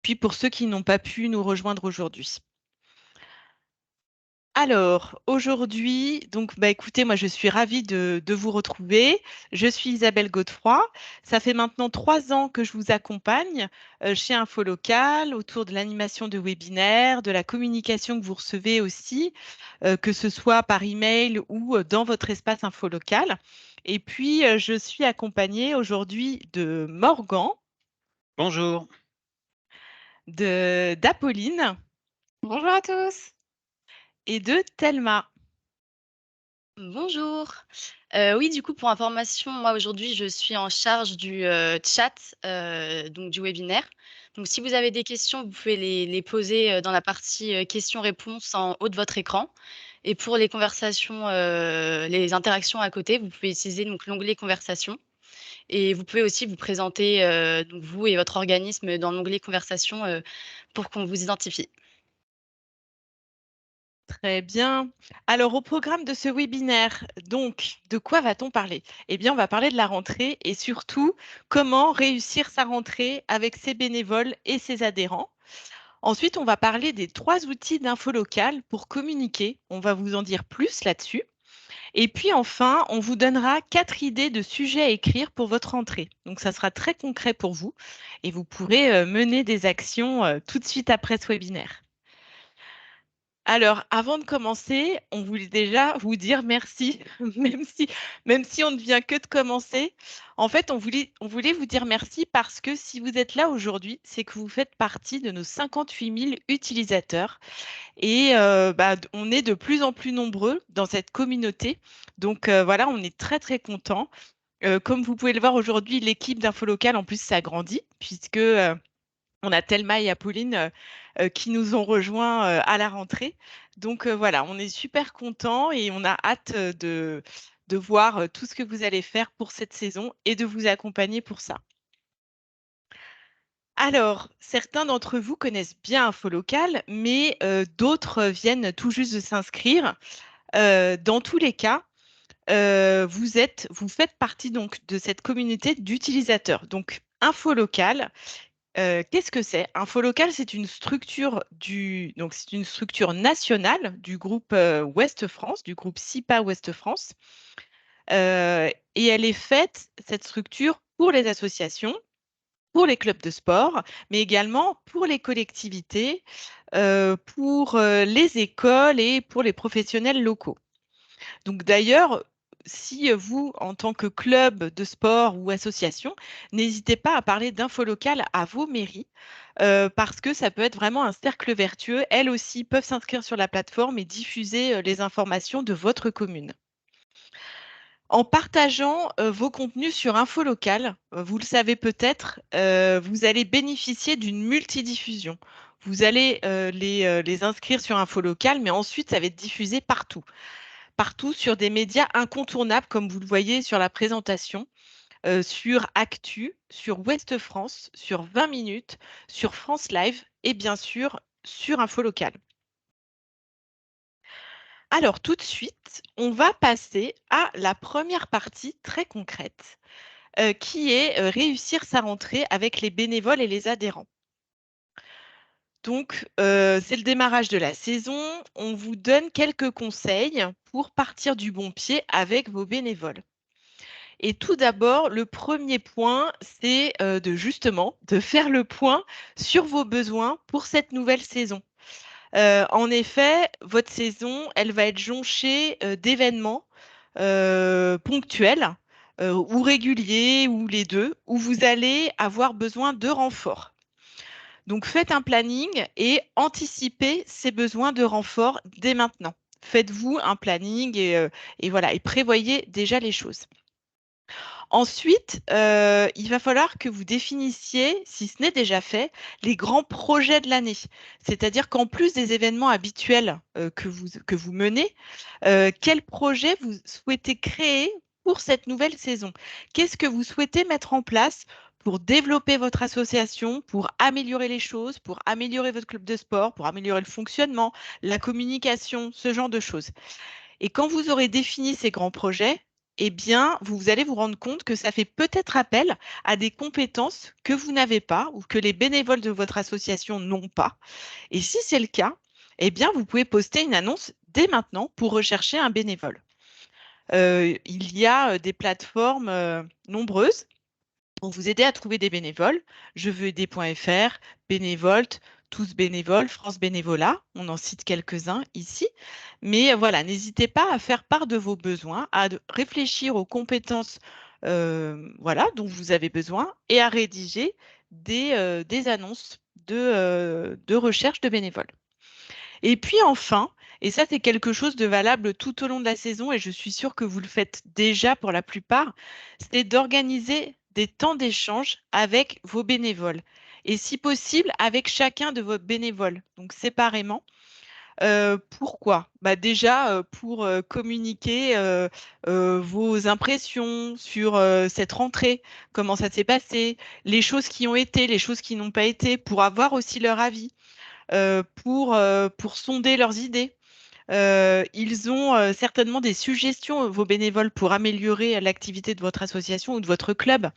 puis pour ceux qui n'ont pas pu nous rejoindre aujourd'hui. Alors, aujourd'hui, donc, écoutez, moi, je suis ravie de vous retrouver. Je suis Isabelle Godefroy. Ça fait maintenant 3 ans que je vous accompagne chez InfoLocal autour de l'animation de webinaires, de la communication que vous recevez aussi, que ce soit par email ou dans votre espace InfoLocal. Et puis, je suis accompagnée aujourd'hui de Morgan, Bonjour. d'Apolline Bonjour à tous. et de Thelma. Bonjour. Oui, du coup, pour information, moi aujourd'hui, je suis en charge du chat, donc du webinaire. Donc, si vous avez des questions, vous pouvez les poser dans la partie questions-réponses en haut de votre écran. Et pour les conversations, les interactions à côté, vous pouvez utiliser donc l'onglet conversation. Et vous pouvez aussi vous présenter, donc vous et votre organisme dans l'onglet conversation pour qu'on vous identifie. Très bien. Alors, au programme de ce webinaire, donc, de quoi va-t-on parler? Eh bien, on va parler de la rentrée et surtout comment réussir sa rentrée avec ses bénévoles et ses adhérents. Ensuite, on va parler des 3 outils d'info locale pour communiquer. On va vous en dire plus là-dessus. Et puis enfin, on vous donnera 4 idées de sujets à écrire pour votre rentrée. Donc, ça sera très concret pour vous et vous pourrez mener des actions tout de suite après ce webinaire. Alors, avant de commencer, on voulait déjà vous dire merci, même si, même si on ne vient que de commencer. En fait, on voulait vous dire merci parce que si vous êtes là aujourd'hui, c'est que vous faites partie de nos 58 000 utilisateurs. Et on est de plus en plus nombreux dans cette communauté. Donc voilà, on est très, très contents. Comme vous pouvez le voir aujourd'hui, l'équipe d'InfoLocal, en plus, s'agrandit puisque on a Thelma et Apolline qui nous ont rejoints à la rentrée. Donc voilà, on est super contents et on a hâte de voir tout ce que vous allez faire pour cette saison et de vous accompagner pour ça. Alors, certains d'entre vous connaissent bien InfoLocal, mais d'autres viennent tout juste de s'inscrire. Dans tous les cas, vous faites partie donc de cette communauté d'utilisateurs. Donc, InfoLocal, qu'est-ce que c'est? InfoLocal, c'est une structure donc c'est une structure nationale du groupe Ouest France, du groupe SIPA Ouest France. Et elle est faite, cette structure, pour les associations, pour les clubs de sport, mais également pour les collectivités, pour les écoles et pour les professionnels locaux. Donc d'ailleurs, si vous, en tant que club de sport ou association, n'hésitez pas à parler d'info locale à vos mairies, parce que ça peut être vraiment un cercle vertueux. Elles aussi peuvent s'inscrire sur la plateforme et diffuser les informations de votre commune. En partageant vos contenus sur info locale, vous le savez peut-être, vous allez bénéficier d'une multidiffusion. Vous allez les inscrire sur info locale, mais ensuite, ça va être diffusé partout partout sur des médias incontournables, comme vous le voyez sur la présentation, sur Actu, sur Ouest France, sur 20 minutes, sur France Live et bien sûr sur Info Local. Alors tout de suite, on va passer à la première partie très concrète, qui est réussir sa rentrée avec les bénévoles et les adhérents. Donc, c'est le démarrage de la saison. On vous donne quelques conseils pour partir du bon pied avec vos bénévoles. Et tout d'abord, le premier point, c'est de faire le point sur vos besoins pour cette nouvelle saison. En effet, votre saison, elle va être jonchée d'événements ponctuels ou réguliers ou les deux, où vous allez avoir besoin de renforts. Donc, faites un planning et anticipez ces besoins de renfort dès maintenant. Faites-vous un planning et voilà, et prévoyez déjà les choses. Ensuite, il va falloir que vous définissiez, si ce n'est déjà fait, les grands projets de l'année. C'est-à-dire qu'en plus des événements habituels que vous menez, quel projet vous souhaitez créer pour cette nouvelle saison? Qu'est-ce que vous souhaitez mettre en place pour développer votre association, pour améliorer les choses, pour améliorer votre club de sport, pour améliorer le fonctionnement, la communication, ce genre de choses. Et quand vous aurez défini ces grands projets, eh bien, vous allez vous rendre compte que ça fait peut-être appel à des compétences que vous n'avez pas ou que les bénévoles de votre association n'ont pas. Et si c'est le cas, eh bien, vous pouvez poster une annonce dès maintenant pour rechercher un bénévole. Il y a des plateformes nombreuses pour vous aider à trouver des bénévoles. Je veux aider.fr, Bénévolte, Tous Bénévoles, France Bénévolat, on en cite quelques-uns ici. Mais voilà, n'hésitez pas à faire part de vos besoins, à réfléchir aux compétences voilà, dont vous avez besoin et à rédiger des annonces de recherche de bénévoles. Et puis enfin, et ça c'est quelque chose de valable tout au long de la saison, et je suis sûre que vous le faites déjà pour la plupart, c'est d'organiser des temps d'échange avec vos bénévoles. Et si possible, avec chacun de vos bénévoles, donc séparément. Pourquoi? Bah déjà, pour communiquer vos impressions sur cette rentrée, comment ça s'est passé, les choses qui ont été, les choses qui n'ont pas été, pour avoir aussi leur avis pour sonder leurs idées. Ils ont certainement des suggestions, vos bénévoles, pour améliorer l'activité de votre association ou de votre club.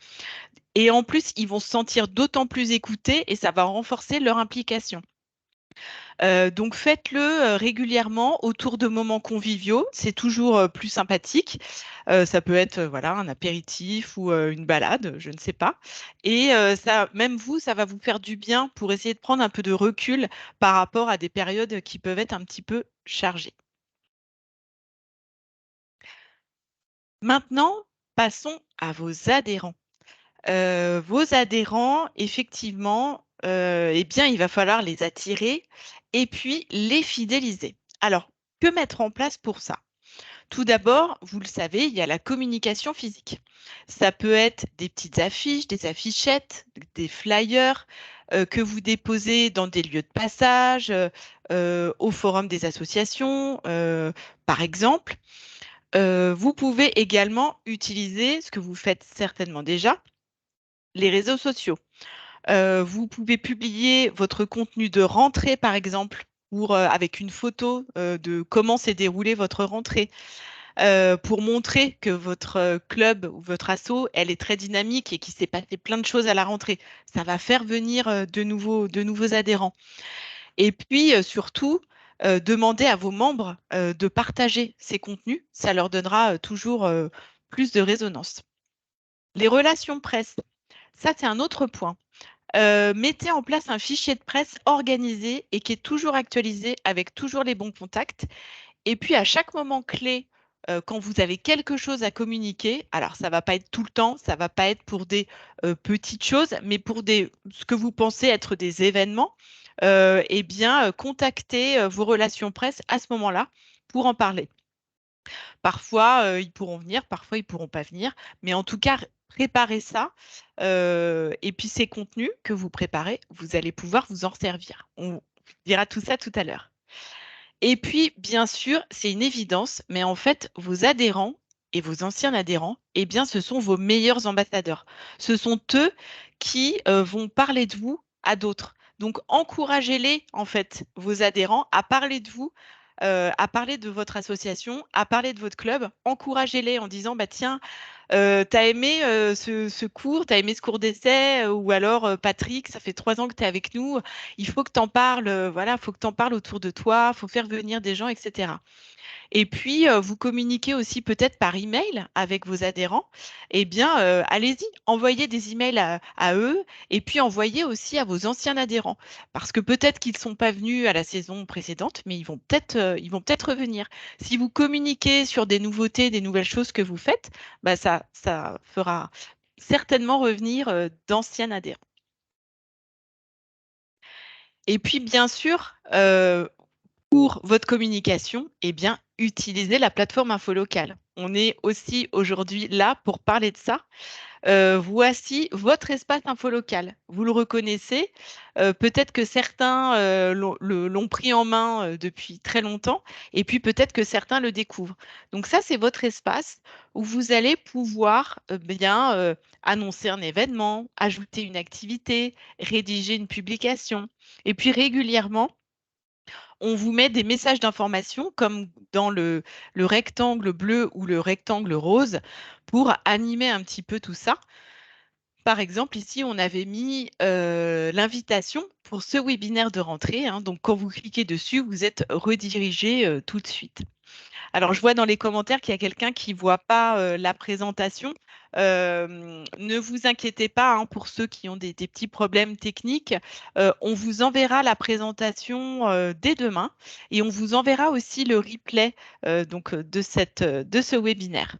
Et en plus, ils vont se sentir d'autant plus écoutés et ça va renforcer leur implication. Donc faites-le régulièrement autour de moments conviviaux. C'est toujours plus sympathique. Ça peut être voilà, un apéritif ou une balade, je ne sais pas. Et ça, même vous, ça va vous faire du bien pour essayer de prendre un peu de recul par rapport à des périodes qui peuvent être un petit peu chargées. Maintenant, passons à vos adhérents. Vos adhérents, effectivement, eh bien, il va falloir les attirer et puis les fidéliser. Alors, que mettre en place pour ça? Tout d'abord, vous le savez, il y a la communication physique. Ça peut être des petites affiches, des affichettes, des flyers que vous déposez dans des lieux de passage, au forum des associations, par exemple. Vous pouvez également utiliser, ce que vous faites certainement déjà, les réseaux sociaux. Vous pouvez publier votre contenu de rentrée, par exemple, avec une photo de comment s'est déroulée votre rentrée, pour montrer que votre club ou votre asso, elle est très dynamique et qu'il s'est passé plein de choses à la rentrée. Ça va faire venir de nouveaux adhérents. Et puis, surtout, demandez à vos membres de partager ces contenus. Ça leur donnera toujours plus de résonance. Les relations presse, ça, c'est un autre point. Mettez en place un fichier de presse organisé et qui est toujours actualisé avec toujours les bons contacts. Et puis, à chaque moment clé, quand vous avez quelque chose à communiquer, alors ça ne va pas être tout le temps, ça ne va pas être pour des petites choses, mais pour ce que vous pensez être des événements, eh bien, contactez vos relations presse à ce moment-là pour en parler. Parfois, ils pourront venir, parfois, ils ne pourront pas venir. Mais en tout cas, préparez ça. Et puis, ces contenus que vous préparez, vous allez pouvoir vous en servir. On dira tout ça tout à l'heure. Et puis, bien sûr, c'est une évidence, mais en fait, vos adhérents et vos anciens adhérents, eh bien, ce sont vos meilleurs ambassadeurs. Ce sont eux qui vont parler de vous à d'autres. Donc, encouragez-les, en fait, vos adhérents, à parler de vous, à parler de votre association, à parler de votre club. Encouragez-les en disant, bah, tiens, t'as aimé ce cours, t'as aimé ce cours d'essai, ou alors Patrick, ça fait 3 ans que tu es avec nous, il faut que tu en parles, voilà, faut que tu en parles autour de toi, faut faire venir des gens, etc. Et puis, vous communiquez aussi peut-être par email avec vos adhérents. Eh bien, allez-y, envoyez des emails à eux et puis envoyez aussi à vos anciens adhérents. Parce que peut-être qu'ils ne sont pas venus à la saison précédente, mais ils vont peut-être revenir. Si vous communiquez sur des nouveautés, des nouvelles choses que vous faites, bah ça fera certainement revenir d'anciens adhérents. Et puis, bien sûr, pour votre communication, eh bien, utilisez la plateforme Infolocale. On est aussi aujourd'hui là pour parler de ça. Voici votre espace infolocal. Vous le reconnaissez. Peut-être que certains l'ont pris en main depuis très longtemps et puis peut-être que certains le découvrent. Donc ça, c'est votre espace où vous allez pouvoir bien annoncer un événement, ajouter une activité, rédiger une publication et puis régulièrement on vous met des messages d'information comme dans le rectangle bleu ou le rectangle rose pour animer un petit peu tout ça. Par exemple, ici, on avait mis l'invitation pour ce webinaire de rentrée, hein. Donc, quand vous cliquez dessus, vous êtes redirigé tout de suite. Alors, je vois dans les commentaires qu'il y a quelqu'un qui ne voit pas la présentation. Ne vous inquiétez pas, hein, pour ceux qui ont des petits problèmes techniques. On vous enverra la présentation dès demain et on vous enverra aussi le replay de ce webinaire.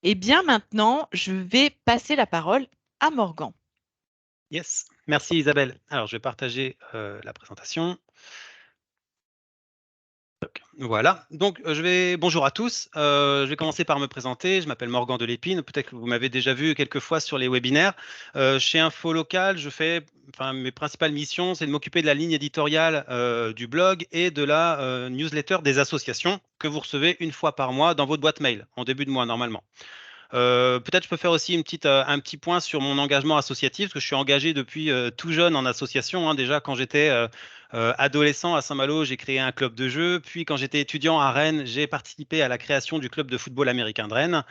Et bien maintenant, je vais passer la parole à Morgan. Yes, merci Isabelle. Alors, je vais partager la présentation. Voilà, donc bonjour à tous. Je vais commencer par me présenter. Je m'appelle Morgan Delépine. Peut-être que vous m'avez déjà vu quelques fois sur les webinaires. Chez Info Local, mes principales missions, c'est de m'occuper de la ligne éditoriale du blog et de la newsletter des associations que vous recevez une fois par mois dans votre boîte mail, en début de mois normalement. Peut-être je peux faire aussi un petit point sur mon engagement associatif, parce que je suis engagé depuis tout jeune en association, hein. Déjà, quand j'étais adolescent à Saint-Malo, j'ai créé un club de jeu. Puis, quand j'étais étudiant à Rennes, j'ai participé à la création du club de football américain de Rennes.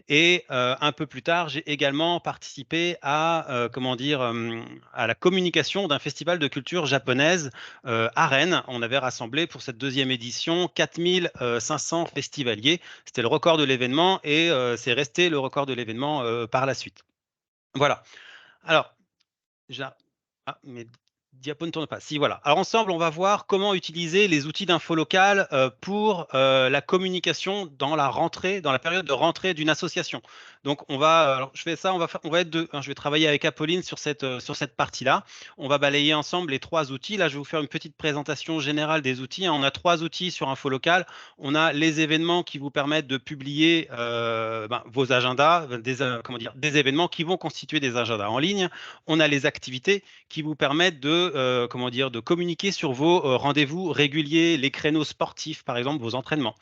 Et un peu plus tard, j'ai également participé à la communication d'un festival de culture japonaise à Rennes. On avait rassemblé pour cette deuxième édition 4500 festivaliers. C'était le record de l'événement et c'est resté le record de l'événement par la suite. Voilà. Alors, mes diapos ne tournent pas. Si, voilà. Alors ensemble, on va voir comment utiliser les outils d'info locale pour la communication dans la période de rentrée d'une association. Donc alors je fais ça, on va être deux, hein. Je vais travailler avec Apolline sur cette partie-là. On va balayer ensemble les trois outils. Là, je vais vous faire une petite présentation générale des outils, hein. On a trois outils sur info locale. On a les événements qui vous permettent de publier vos agendas, des événements qui vont constituer des agendas en ligne. On a les activités qui vous permettent de communiquer sur vos rendez-vous réguliers, les créneaux sportifs, par exemple, vos entraînements.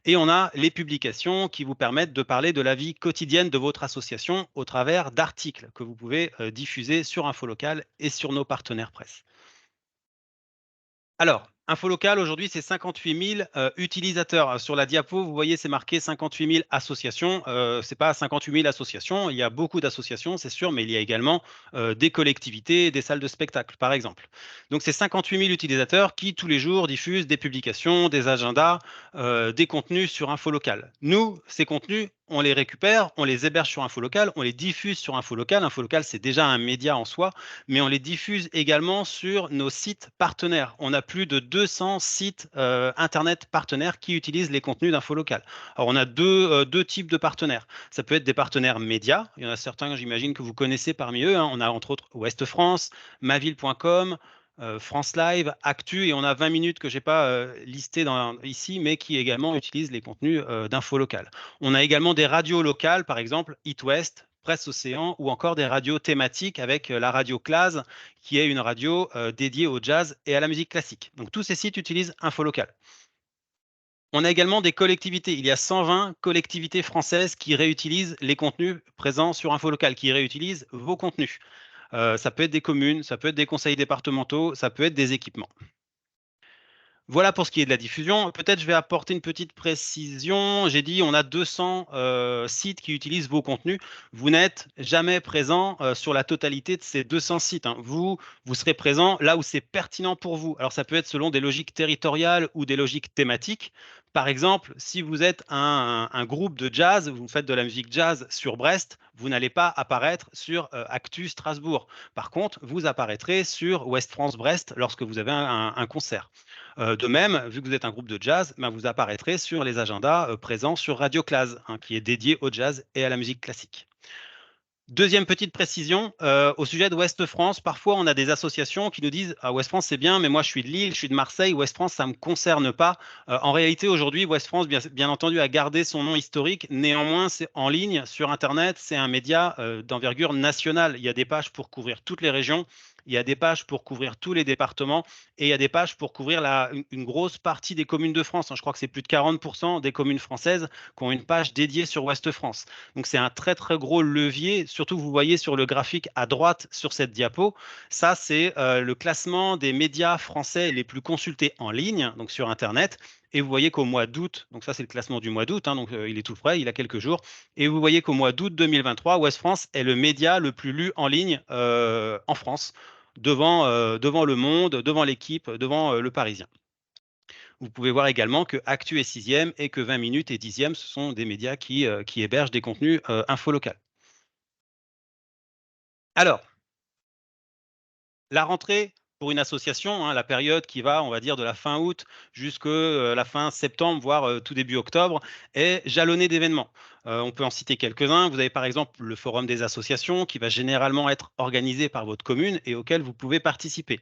Et on a les publications qui vous permettent de parler de la vie quotidienne de votre association au travers d'articles que vous pouvez diffuser sur Info Local et sur nos partenaires presse. Alors, Info Local, aujourd'hui, c'est 58 000 utilisateurs. Sur la diapo, vous voyez, c'est marqué 58 000 associations. Ce n'est pas 58 000 associations. Il y a beaucoup d'associations, c'est sûr, mais il y a également des collectivités, des salles de spectacle, par exemple. Donc, c'est 58 000 utilisateurs qui, tous les jours, diffusent des publications, des agendas, des contenus sur Info Local. Nous, ces contenus, on les récupère, on les héberge sur Info Local, on les diffuse sur Info Local. Info Local, c'est déjà un média en soi, mais on les diffuse également sur nos sites partenaires. On a plus de 200 sites Internet partenaires qui utilisent les contenus d'Info Local. Alors, on a deux types de partenaires. Ça peut être des partenaires médias. Il y en a certains, j'imagine, que vous connaissez parmi eux, hein. On a entre autres Ouest France, maville.com, France Live, Actu, et on a 20 minutes que je n'ai pas listé ici, mais qui également utilisent les contenus d'Info Local. On a également des radios locales, par exemple It West, Presse Océan, ou encore des radios thématiques avec la radio Clase, qui est une radio dédiée au jazz et à la musique classique. Donc tous ces sites utilisent Info Local. On a également des collectivités. Il y a 120 collectivités françaises qui réutilisent les contenus présents sur Info Local, qui réutilisent vos contenus. Ça peut être des communes, ça peut être des conseils départementaux, ça peut être des équipements. Voilà pour ce qui est de la diffusion. Peut-être je vais apporter une petite précision. J'ai dit on a 200 sites qui utilisent vos contenus. Vous n'êtes jamais présent sur la totalité de ces 200 sites, hein. Vous serez présent là où c'est pertinent pour vous. Alors ça peut être selon des logiques territoriales ou des logiques thématiques. Par exemple, si vous êtes un groupe de jazz, vous faites de la musique jazz sur Brest, vous n'allez pas apparaître sur Actu Strasbourg. Par contre, vous apparaîtrez sur Ouest France Brest lorsque vous avez un concert. De même, vu que vous êtes un groupe de jazz, vous apparaîtrez sur les agendas présents sur Radio Clase, hein, qui est dédié au jazz et à la musique classique. Deuxième petite précision, au sujet de Ouest France, parfois on a des associations qui nous disent « Ah, Ouest France c'est bien, mais moi je suis de Lille, je suis de Marseille, Ouest France ça ne me concerne pas ». En réalité aujourd'hui, Ouest France bien entendu a gardé son nom historique, néanmoins c'est en ligne, sur Internet, c'est un média d'envergure nationale. Il y a des pages pour couvrir toutes les régions, il y a des pages pour couvrir tous les départements et il y a des pages pour couvrir une grosse partie des communes de France, hein. Je crois que c'est plus de 40% des communes françaises qui ont une page dédiée sur Ouest France. Donc c'est un très très gros levier, surtout vous voyez sur le graphique à droite sur cette diapo, ça c'est le classement des médias français les plus consultés en ligne, donc sur Internet. Et vous voyez qu'au mois d'août, donc ça c'est le classement du mois d'août, hein, donc il est tout frais, il a quelques jours. Et vous voyez qu'au mois d'août 2023, Ouest France est le média le plus lu en ligne en France, devant Le Monde, devant L'Équipe, devant Le Parisien. Vous pouvez voir également que Actu est 6e et que 20 minutes est 10e. Ce sont des médias qui hébergent des contenus info local. Alors, la rentrée pour une association, hein, la période qui va, on va dire, de la fin août jusqu'à la fin septembre, voire tout début octobre, est jalonnée d'événements. On peut en citer quelques-uns. Vous avez par exemple le forum des associations qui va généralement être organisé par votre commune et auquel vous pouvez participer.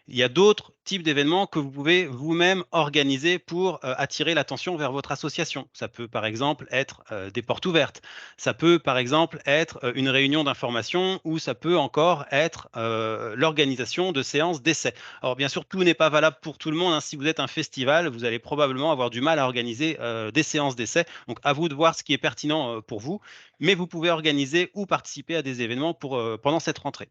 Il y a d'autres types d'événements que vous pouvez vous-même organiser pour attirer l'attention vers votre association. Ça peut par exemple être des portes ouvertes. Ça peut par exemple être une réunion d'information ou ça peut encore être l'organisation de séances d'essai. Alors bien sûr, tout n'est pas valable pour tout le monde, hein. Si vous êtes un festival, vous allez probablement avoir du mal à organiser des séances d'essai. Donc à vous de voir ce qui est pertinent pour vous, mais vous pouvez organiser ou participer à des événements pendant cette rentrée.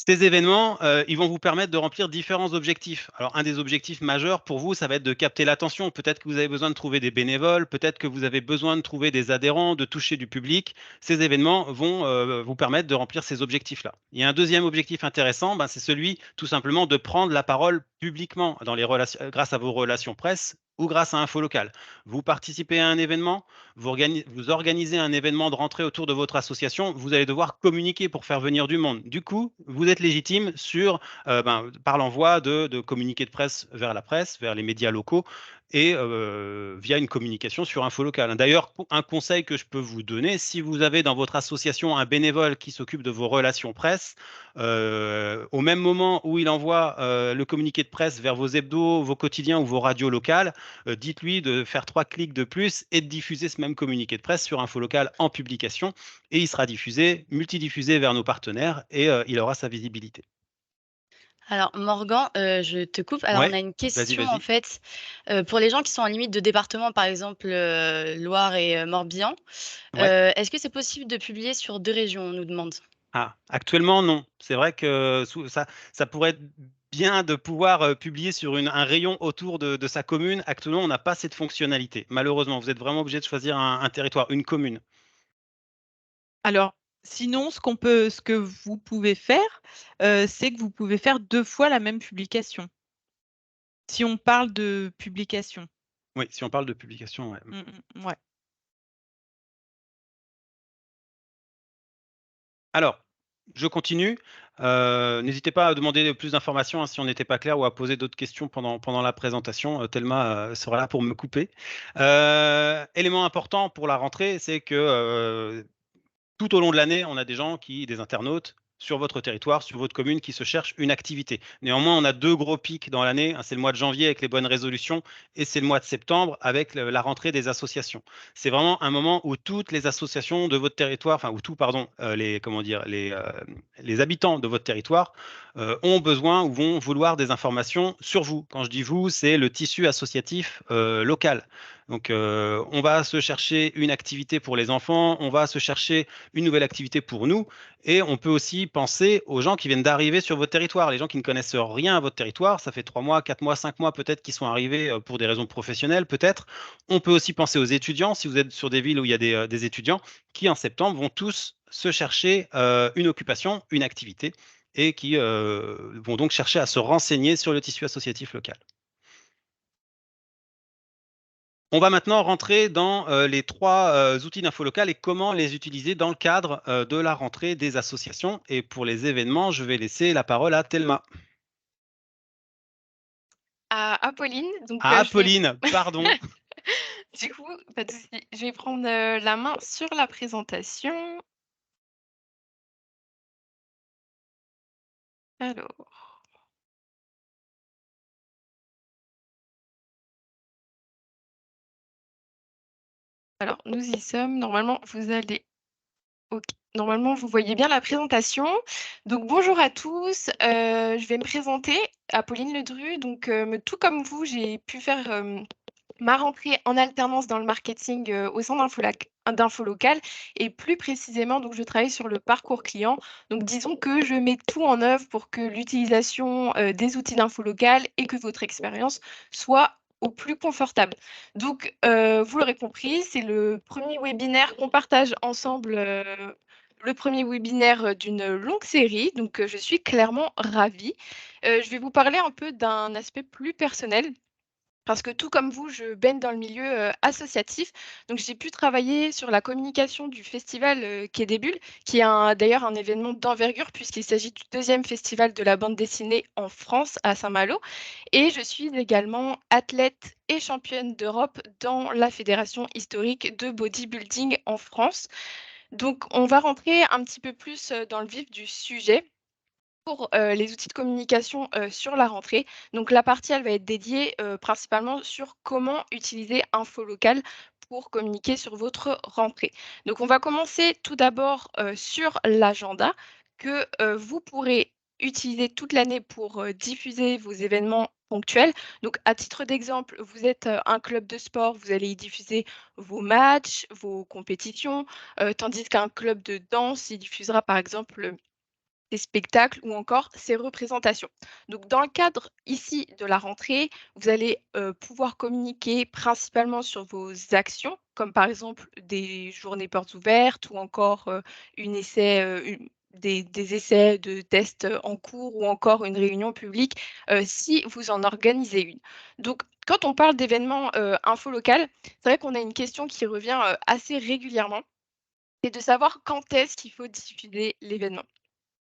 Ces événements, ils vont vous permettre de remplir différents objectifs. Alors un des objectifs majeurs pour vous, ça va être de capter l'attention. Peut-être que vous avez besoin de trouver des bénévoles, peut-être que vous avez besoin de trouver des adhérents, de toucher du public. Ces événements vont, vous permettre de remplir ces objectifs-là. Il y a un deuxième objectif intéressant, c'est celui tout simplement de prendre la parole publiquement dans les relations grâce à vos relations presse ou grâce à Info Local. Vous participez à un événement, vous organisez un événement de rentrée autour de votre association, vous allez devoir communiquer pour faire venir du monde. Du coup, vous êtes légitime par l'envoi de communiqués de presse, vers les médias locaux et via une communication sur Info Local. D'ailleurs, un conseil que je peux vous donner, si vous avez dans votre association un bénévole qui s'occupe de vos relations presse, au même moment où il envoie le communiqué de presse vers vos hebdos, vos quotidiens ou vos radios locales, dites-lui de faire 3 clics de plus et de diffuser ce même communiqué de presse sur Info Local en publication et il sera diffusé, multidiffusé vers nos partenaires et il aura sa visibilité. Alors Morgan, je te coupe. Alors on Ouais, a une vas-y, question en vas-y. fait, pour les gens qui sont en limite de département, par exemple, Loire et Morbihan. Ouais. Est-ce que c'est possible de publier sur 2 régions? On nous demande. Ah, actuellement, non. C'est vrai que ça pourrait être bien de pouvoir publier sur un rayon autour de sa commune. Actuellement, on n'a pas cette fonctionnalité. Malheureusement, vous êtes vraiment obligé de choisir un territoire, une commune. Alors, sinon, ce que vous pouvez faire, c'est que vous pouvez faire 2 fois la même publication. Si on parle de publication. Oui, si on parle de publication, ouais. Ouais. Alors, je continue. N'hésitez pas à demander plus d'informations, hein, si on n'était pas clair ou à poser d'autres questions pendant la présentation. Thelma sera là pour me couper. Élément important pour la rentrée, c'est que tout au long de l'année, on a des internautes sur votre territoire, sur votre commune, qui se cherchent une activité. Néanmoins, on a 2 gros pics dans l'année, hein, c'est le mois de janvier avec les bonnes résolutions et c'est le mois de septembre avec la rentrée des associations. C'est vraiment un moment où toutes les associations de votre territoire, enfin où tout, pardon, les habitants de votre territoire ont besoin ou vont vouloir des informations sur vous. Quand je dis vous, c'est le tissu associatif local. Donc, on va se chercher une activité pour les enfants, on va se chercher une nouvelle activité pour nous. Et on peut aussi penser aux gens qui viennent d'arriver sur votre territoire, les gens qui ne connaissent rien à votre territoire. Ça fait 3 mois, 4 mois, 5 mois peut-être qu'ils sont arrivés pour des raisons professionnelles, peut-être. On peut aussi penser aux étudiants, si vous êtes sur des villes où il y a des étudiants qui, en septembre, vont tous se chercher une occupation, une activité, et qui vont donc chercher à se renseigner sur le tissu associatif local. On va maintenant rentrer dans les 3 outils d'info locale et comment les utiliser dans le cadre de la rentrée des associations. Et pour les événements, je vais laisser la parole à Thelma. À Pauline, donc Ah, je vais Pauline, pardon. du coup, pas de souci, je vais prendre, la main sur la présentation. Alors alors nous y sommes. Normalement, vous allez OK. normalement, vous voyez bien la présentation. Donc, bonjour à tous. Je vais me présenter, Apolline Ledru. Donc, tout comme vous, j'ai pu faire ma rentrée en alternance dans le marketing au sein d'Infolocal et plus précisément, donc je travaille sur le parcours client. Donc disons que je mets tout en œuvre pour que l'utilisation des outils d'Infolocal et que votre expérience soit au plus confortable. Donc, vous l'aurez compris, c'est le premier webinaire qu'on partage ensemble, le premier webinaire d'une longue série. Donc, je suis clairement ravie. Je vais vous parler un peu d'un aspect plus personnel parce que tout comme vous, je baigne dans le milieu, associatif. Donc j'ai pu travailler sur la communication du festival, Quai des Bulles, qui est d'ailleurs un événement d'envergure puisqu'il s'agit du deuxième festival de la bande dessinée en France, à Saint-Malo. Et je suis également athlète et championne d'Europe dans la fédération historique de bodybuilding en France. Donc on va rentrer un petit peu plus, dans le vif du sujet pour, les outils de communication, sur la rentrée. Donc la partie, elle va être dédiée, principalement sur comment utiliser Infolocal pour communiquer sur votre rentrée. Donc on va commencer tout d'abord, sur l'agenda que, vous pourrez utiliser toute l'année pour, diffuser vos événements ponctuels. Donc à titre d'exemple, vous êtes, un club de sport, vous allez y diffuser vos matchs, vos compétitions, tandis qu'un club de danse, il diffusera par exemple, ses spectacles ou encore ses représentations. Donc dans le cadre ici de la rentrée, vous allez, pouvoir communiquer principalement sur vos actions, comme par exemple des journées portes ouvertes ou encore, une essai, une des essais de tests, en cours ou encore une réunion publique, si vous en organisez une. Donc quand on parle d'événements, info local, c'est vrai qu'on a une question qui revient, assez régulièrement, c'est de savoir quand est-ce qu'il faut diffuser l'événement.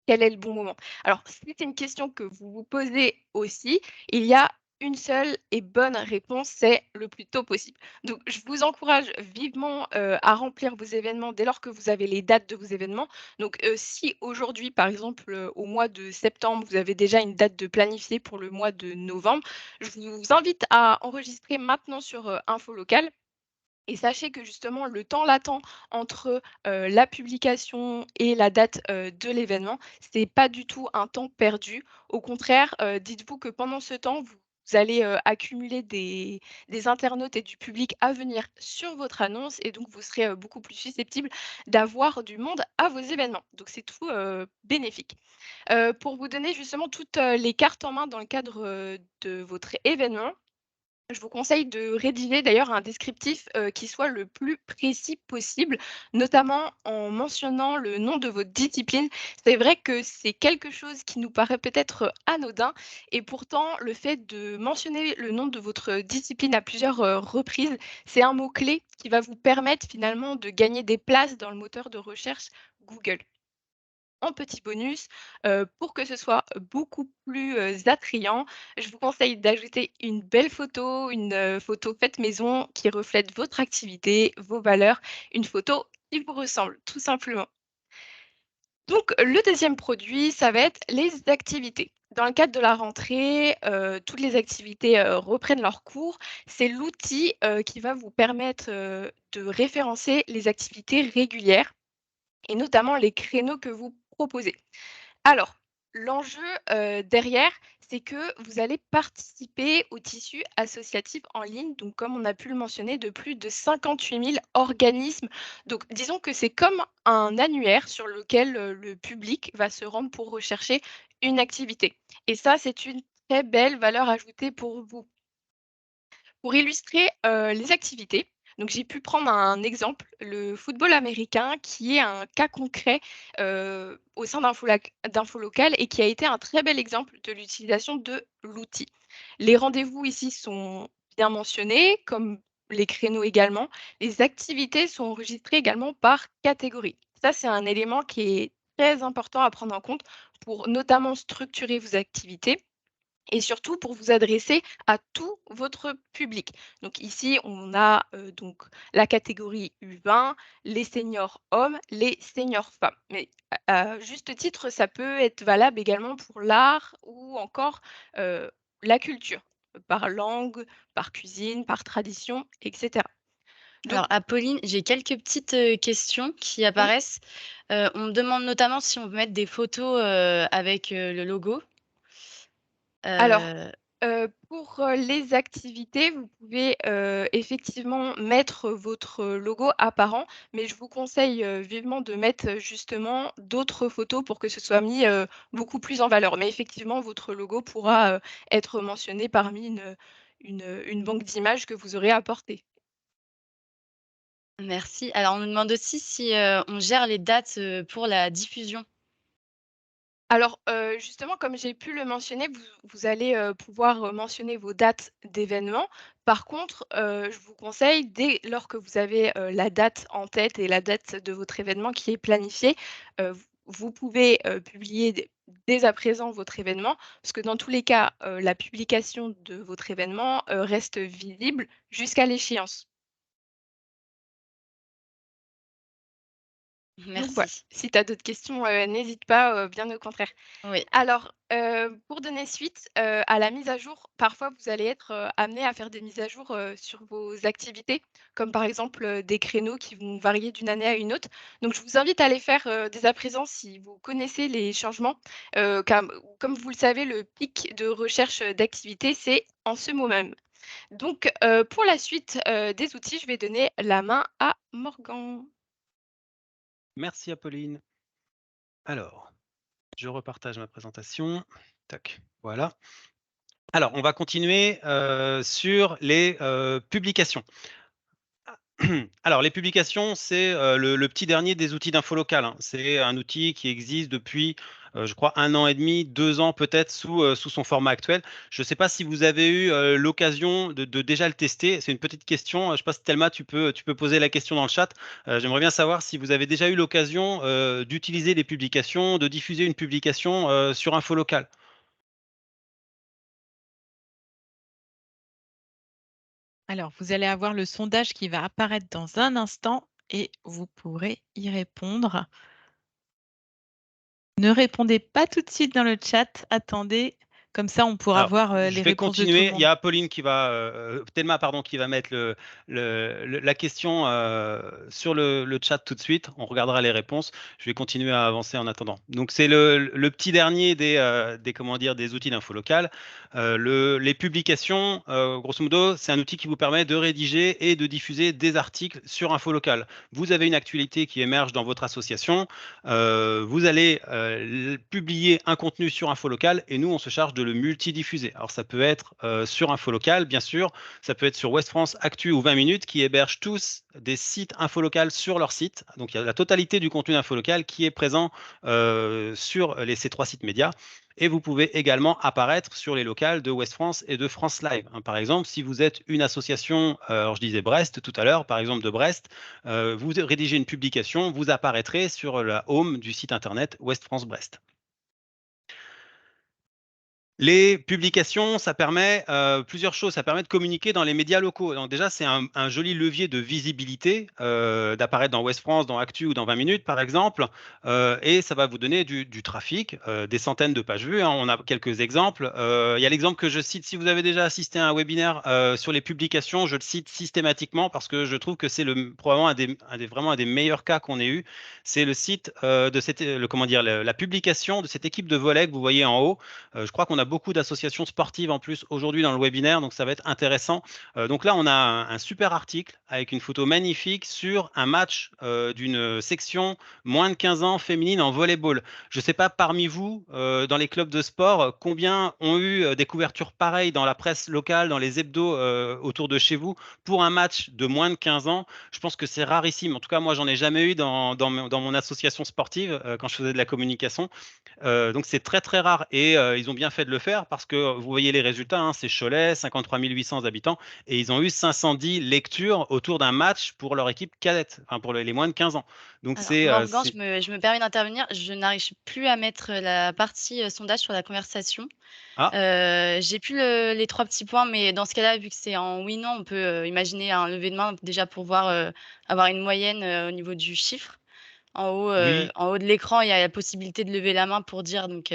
Quel est le bon moment? Alors, si c'est une question que vous vous posez aussi, il y a une seule et bonne réponse, c'est le plus tôt possible. Donc, je vous encourage vivement, à remplir vos événements dès lors que vous avez les dates de vos événements. Donc, si aujourd'hui, par exemple, au mois de septembre, vous avez déjà une date de planifiée pour le mois de novembre, je vous invite à enregistrer maintenant sur, Info Locale et sachez que justement le temps latent entre, la publication et la date, de l'événement, c'est pas du tout un temps perdu. Au contraire, dites-vous que pendant ce temps, vous allez, accumuler des internautes et du public à venir sur votre annonce et donc vous serez, beaucoup plus susceptible d'avoir du monde à vos événements. Donc c'est tout, bénéfique. Pour vous donner justement toutes, les cartes en main dans le cadre, de votre événement, je vous conseille de rédiger d'ailleurs un descriptif, qui soit le plus précis possible, notamment en mentionnant le nom de votre discipline. C'est vrai que c'est quelque chose qui nous paraît peut-être, anodin et pourtant le fait de mentionner le nom de votre discipline à plusieurs, reprises, c'est un mot clé qui va vous permettre finalement de gagner des places dans le moteur de recherche Google. En petit bonus, pour que ce soit beaucoup plus, attrayant, je vous conseille d'ajouter une belle photo, une, photo faite maison qui reflète votre activité, vos valeurs, une photo qui vous ressemble, tout simplement. Donc le deuxième produit, ça va être les activités. Dans le cadre de la rentrée, toutes les activités, reprennent leurs cours. C'est l'outil, qui va vous permettre, de référencer les activités régulières et notamment les créneaux que vous proposez. Alors, l'enjeu, derrière, c'est que vous allez participer au tissu associatif en ligne, donc comme on a pu le mentionner, de plus de 58 000 organismes. Donc disons que c'est comme un annuaire sur lequel, le public va se rendre pour rechercher une activité et ça, c'est une très belle valeur ajoutée pour vous. Pour illustrer, les activités, donc j'ai pu prendre un exemple, le football américain qui est un cas concret, au sein d'Info Local et qui a été un très bel exemple de l'utilisation de l'outil. Les rendez-vous ici sont bien mentionnés, comme les créneaux également. Les activités sont enregistrées également par catégorie. Ça, c'est un élément qui est très important à prendre en compte pour notamment structurer vos activités et surtout pour vous adresser à tout votre public. Donc ici, on a, donc la catégorie U20, les seniors hommes, les seniors femmes. Mais à juste titre, ça peut être valable également pour l'art ou encore, la culture, par langue, par cuisine, par tradition et cetera. Donc, Alors, Apolline, j'ai quelques petites questions qui apparaissent. On me demande notamment si on veut mettre des photos avec le logo. alors, Euh, pour, les activités, vous pouvez, effectivement mettre votre logo apparent, mais je vous conseille, vivement de mettre, justement d'autres photos pour que ce soit mis, beaucoup plus en valeur. Mais effectivement, votre logo pourra, être mentionné parmi une banque d'images que vous aurez apportée. Merci. Alors, on nous demande aussi si on gère les dates pour la diffusion. Alors, justement, comme j'ai pu le mentionner, vous allez, pouvoir, mentionner vos dates d'événements. Par contre, je vous conseille, dès lors que vous avez, la date en tête et la date de votre événement qui est planifiée, vous pouvez, publier dès à présent votre événement, parce que dans tous les cas, la publication de votre événement, reste visible jusqu'à l'échéance. Donc voilà, Merci. si tu as d'autres questions, n'hésite pas, bien au contraire. Oui. Alors, pour donner suite, à la mise à jour, parfois vous allez être, amenés à faire des mises à jour, sur vos activités, comme par exemple, des créneaux qui vont varier d'une année à une autre. Donc je vous invite à les faire, dès à présent si vous connaissez les changements, comme vous le savez, le pic de recherche, d'activités, c'est en ce moment même. Donc, pour la suite, des outils, je vais donner la main à Morgan. Merci Apolline. Alors, je repartage ma présentation. Tac, voilà. Alors, on va continuer sur les publications. Alors, les publications, c'est le petit dernier des outils d'info locale, hein. C'est un outil qui existe depuis, je crois, 1 an et demi, 2 ans peut-être sous son format actuel. Je ne sais pas si vous avez eu l'occasion de déjà le tester. C'est une petite question. Je ne sais pas si Thelma, tu peux poser la question dans le chat. J'aimerais bien savoir si vous avez déjà eu l'occasion d'utiliser des publications, de diffuser une publication sur info locale. Alors, vous allez avoir le sondage qui va apparaître dans un instant et vous pourrez y répondre. Ne répondez pas tout de suite dans le chat, attendez, comme ça on pourra Alors, voir je les vais réponses de tout le continuer. Il y monde. a Apolline qui va, Thelma, pardon, qui va mettre la question sur le chat tout de suite. On regardera les réponses. Je vais continuer à avancer en attendant. Donc, c'est le petit dernier comment dire, des outils d'info locale. Les publications, grosso modo, c'est un outil qui vous permet de rédiger et de diffuser des articles sur info locale. Vous avez une actualité qui émerge dans votre association. Vous allez publier un contenu sur info locale et nous, on se charge de le multidiffuser. Alors, ça peut être sur info locale, bien sûr, ça peut être sur Ouest France Actu ou 20 minutes qui hébergent tous des sites info locales sur leur site. Donc, il y a la totalité du contenu info local qui est présent sur ces 3 sites médias. Et vous pouvez également apparaître sur les locales de Ouest France et de France Live, hein. Par exemple, si vous êtes une association, alors je disais Brest tout à l'heure, par exemple de Brest, vous rédigez une publication, vous apparaîtrez sur la home du site internet Ouest France Brest. Les publications, ça permet plusieurs choses. Ça permet de communiquer dans les médias locaux. Donc déjà, c'est un joli levier de visibilité, d'apparaître dans Ouest France, dans Actu ou dans 20 minutes, par exemple. Et ça va vous donner du trafic, des centaines de pages vues, hein. On a quelques exemples. Il y a l'exemple que je cite. Si vous avez déjà assisté à un webinaire sur les publications, je le cite systématiquement parce que je trouve que c'est probablement vraiment un des meilleurs cas qu'on ait eu. C'est le site comment dire, la publication de cette équipe de volley que vous voyez en haut. Je crois qu'on a beaucoup d'associations sportives en plus aujourd'hui dans le webinaire, donc ça va être intéressant. Donc là, on a un super article avec une photo magnifique sur un match d'une section moins de 15 ans féminine en volleyball. Je ne sais pas parmi vous, dans les clubs de sport, combien ont eu des couvertures pareilles dans la presse locale, dans les hebdos autour de chez vous pour un match de moins de 15 ans. Je pense que c'est rarissime. En tout cas, moi, j'en ai jamais eu dans mon association sportive quand je faisais de la communication. Donc c'est très très rare et ils ont bien fait de le faire parce que vous voyez les résultats, hein, c'est Cholet, 53 800 habitants et ils ont eu 510 lectures autour d'un match pour leur équipe cadette, enfin pour les moins de 15 ans. Donc Alors, Morgan, je me permets d'intervenir. Je n'arrive plus à mettre la partie sondage sur la conversation. Ah, J'ai plus les 3 petits points, mais dans ce cas-là, vu que c'est en oui, non, on peut imaginer un lever de main déjà pour voir, avoir une moyenne au niveau du chiffre. oui. En haut de l'écran, il y a la possibilité de lever la main pour dire, donc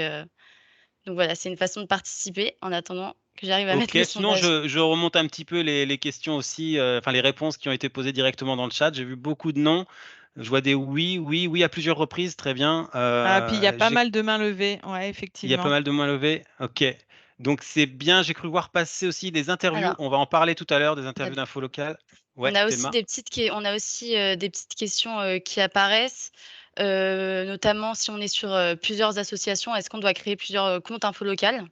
voilà, c'est une façon de participer en attendant que j'arrive à mettre OK, le sinon sondage. je remonte un petit peu les questions aussi, enfin les réponses qui ont été posées directement dans le chat. J'ai vu beaucoup de non. Je vois des oui, oui, oui à plusieurs reprises, très bien. Ah, puis il y a pas J'ai mal de mains levées. Ouais, Il y a pas effectivement. mal de mains levées? OK. Donc c'est bien, j'ai cru voir passer aussi des interviews. Alors, On va en parler tout à l'heure, des on a interviews d'info locales. on Ouais, a aussi Thelma? des des petites questions, qui apparaissent, notamment si on est sur, plusieurs associations, est-ce qu'on doit créer plusieurs, comptes info locales?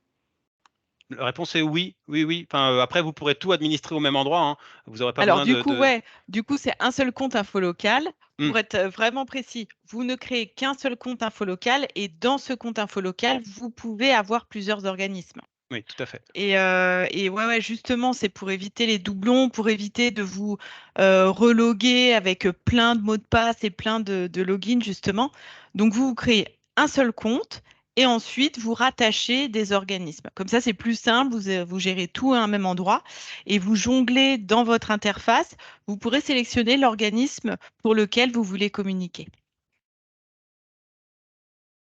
La réponse est oui, oui, oui. Enfin, après vous pourrez tout administrer au même endroit, hein. Vous aurez pas Alors besoin du de coup, ouais, du coup, c'est un seul compte info local. mmh, Pour être, vraiment précis, vous ne créez qu'un seul compte info local et dans ce compte info local, vous pouvez avoir plusieurs organismes. oui, tout à fait. Et ouais, ouais, justement, c'est pour éviter les doublons, pour éviter de vous, reloguer avec, plein de mots de passe et plein de logins justement. Donc vous créez un seul compte et ensuite vous rattachez des organismes. Comme ça, c'est plus simple, vous gérez tout à un même endroit et vous jonglez dans votre interface. Vous pourrez sélectionner l'organisme pour lequel vous voulez communiquer.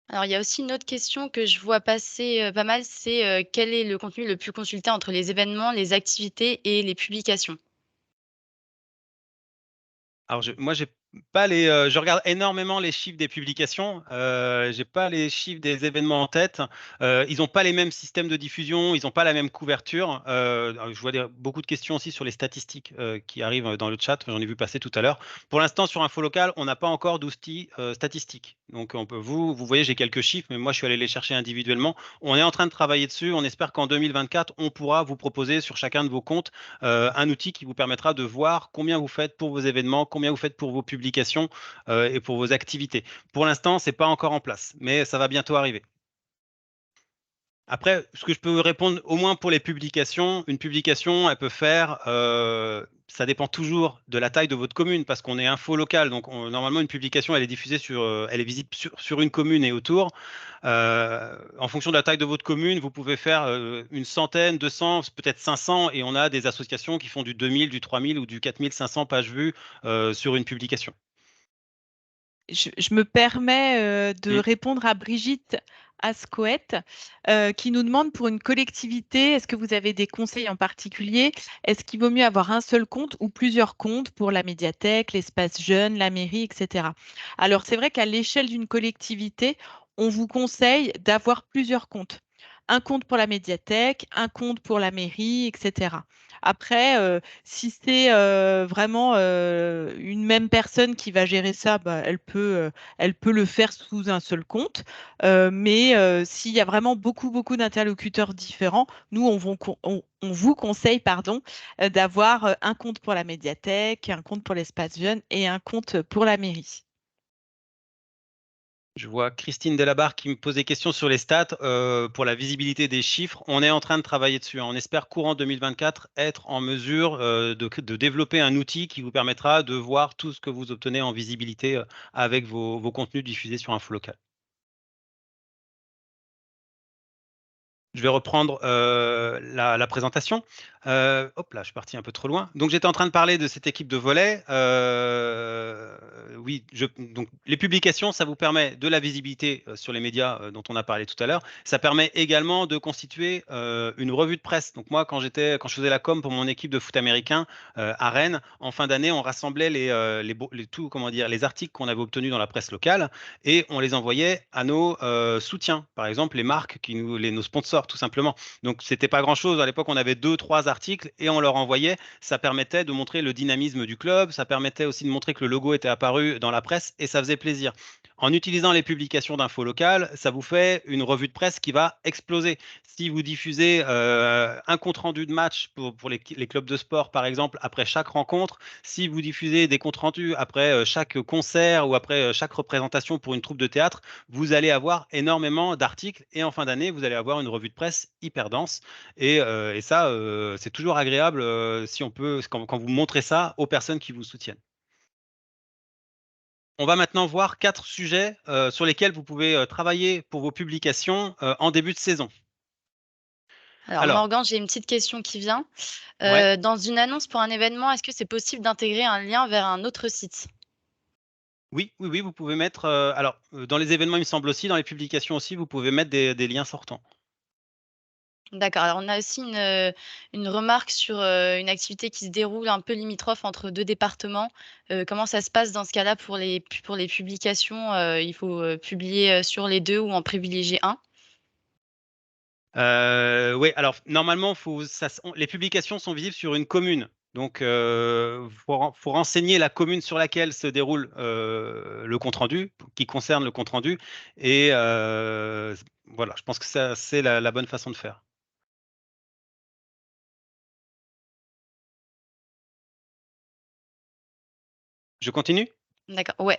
Alors, il y a aussi une autre question que je vois passer, pas mal, c'est, quel est le contenu le plus consulté entre les événements, les activités et les publications? Alors moi j'ai pas les, je regarde énormément les chiffres des publications, j'ai pas les chiffres des événements en tête. Ils ont pas les mêmes systèmes de diffusion, ils ont pas la même couverture. Je vois beaucoup de questions aussi sur les statistiques, qui arrivent, dans le chat, j'en ai vu passer tout à l'heure. Pour l'instant sur Info Local, on n'a pas encore d'outils, statistiques. Donc on peut vous voyez, j'ai quelques chiffres, mais moi je suis allé les chercher individuellement. On est en train de travailler dessus, on espère qu'en 2024, on pourra vous proposer sur chacun de vos comptes un outil qui vous permettra de voir combien vous faites pour vos événements, combien vous faites pour vos publications et pour vos activités. Pour l'instant, c'est pas encore en place, mais ça va bientôt arriver. Après, ce que je peux répondre au moins pour les publications, une publication, elle peut faire, ça dépend toujours de la taille de votre commune parce qu'on est info local, donc normalement une publication, elle est diffusée sur, elle est visible sur une commune et autour. En fonction de la taille de votre commune, vous pouvez faire, une centaine, 200, peut-être 500 et on a des associations qui font du 2000, du 3000 ou du 4500 pages vues, sur une publication. Je me permets, de Mmh. répondre à Brigitte Ascoët, qui nous demande pour une collectivité, est-ce que vous avez des conseils en particulier? Est-ce qu'il vaut mieux avoir un seul compte ou plusieurs comptes pour la médiathèque, l'espace jeune, la mairie, et cetera? Alors c'est vrai qu'à l'échelle d'une collectivité, on vous conseille d'avoir plusieurs comptes. Un compte pour la médiathèque, un compte pour la mairie, et cetera. Après, si c'est, vraiment, une même personne qui va gérer ça, bah, elle peut le faire sous un seul compte. Mais, s'il y a vraiment beaucoup, beaucoup d'interlocuteurs différents, nous on vous conseille, pardon, d'avoir, un compte pour la médiathèque, un compte pour l'espace jeune et un compte pour la mairie. Je vois Christine Delabarre qui me pose des questions sur les stats, pour la visibilité des chiffres. On est en train de travailler dessus, hein. On espère courant 2024 être en mesure, de développer un outil qui vous permettra de voir tout ce que vous obtenez en visibilité, avec vos contenus diffusés sur Info Local. Je vais reprendre, la présentation. Hop là, je suis parti un peu trop loin. Donc j'étais en train de parler de cette équipe de volley. Oui, donc les publications, ça vous permet de la visibilité, sur les médias, dont on a parlé tout à l'heure. Ça permet également de constituer, une revue de presse. Donc moi, quand je faisais la com pour mon équipe de foot américain, à Rennes, en fin d'année, on rassemblait les articles qu'on avait obtenus dans la presse locale et on les envoyait à nos, soutiens. Par exemple, les marques nos sponsors tout simplement. Donc c'était pas grand-chose. À l'époque, on avait 2, 3 articles et on leur envoyait. Ça permettait de montrer le dynamisme du club, ça permettait aussi de montrer que le logo était apparu dans la presse et ça faisait plaisir. En utilisant les publications d'infos locales, ça vous fait une revue de presse qui va exploser. Si vous diffusez, un compte rendu de match pour les clubs de sport, par exemple, après chaque rencontre, si vous diffusez des comptes rendus après, chaque concert ou après, chaque représentation pour une troupe de théâtre, vous allez avoir énormément d'articles et en fin d'année, vous allez avoir une revue de presse hyper dense et ça, c'est toujours agréable, si on peut quand vous montrez ça aux personnes qui vous soutiennent. On va maintenant voir 4 sujets, sur lesquels vous pouvez, travailler pour vos publications, en début de saison. Alors Alors Morgan, j'ai une petite question qui vient. ouais, Dans une annonce pour un événement, est-ce que c'est possible d'intégrer un lien vers un autre site? oui, oui, oui, vous pouvez mettre, dans les événements, il me semble aussi, dans les publications aussi, vous pouvez mettre des liens sortants. D'accord. Alors on a aussi une remarque sur, une activité qui se déroule un peu limitrophe entre 2 départements. Comment ça se passe dans ce cas-là pour les publications? Il faut, publier, sur les 2 ou en privilégier un? Oui, alors normalement, les publications sont visibles sur une commune. Donc, faut renseigner la commune sur laquelle se déroule le compte rendu, qui concerne le compte rendu. Et voilà, je pense que ça, c'est la bonne façon de faire. Je continue? D'accord, ouais.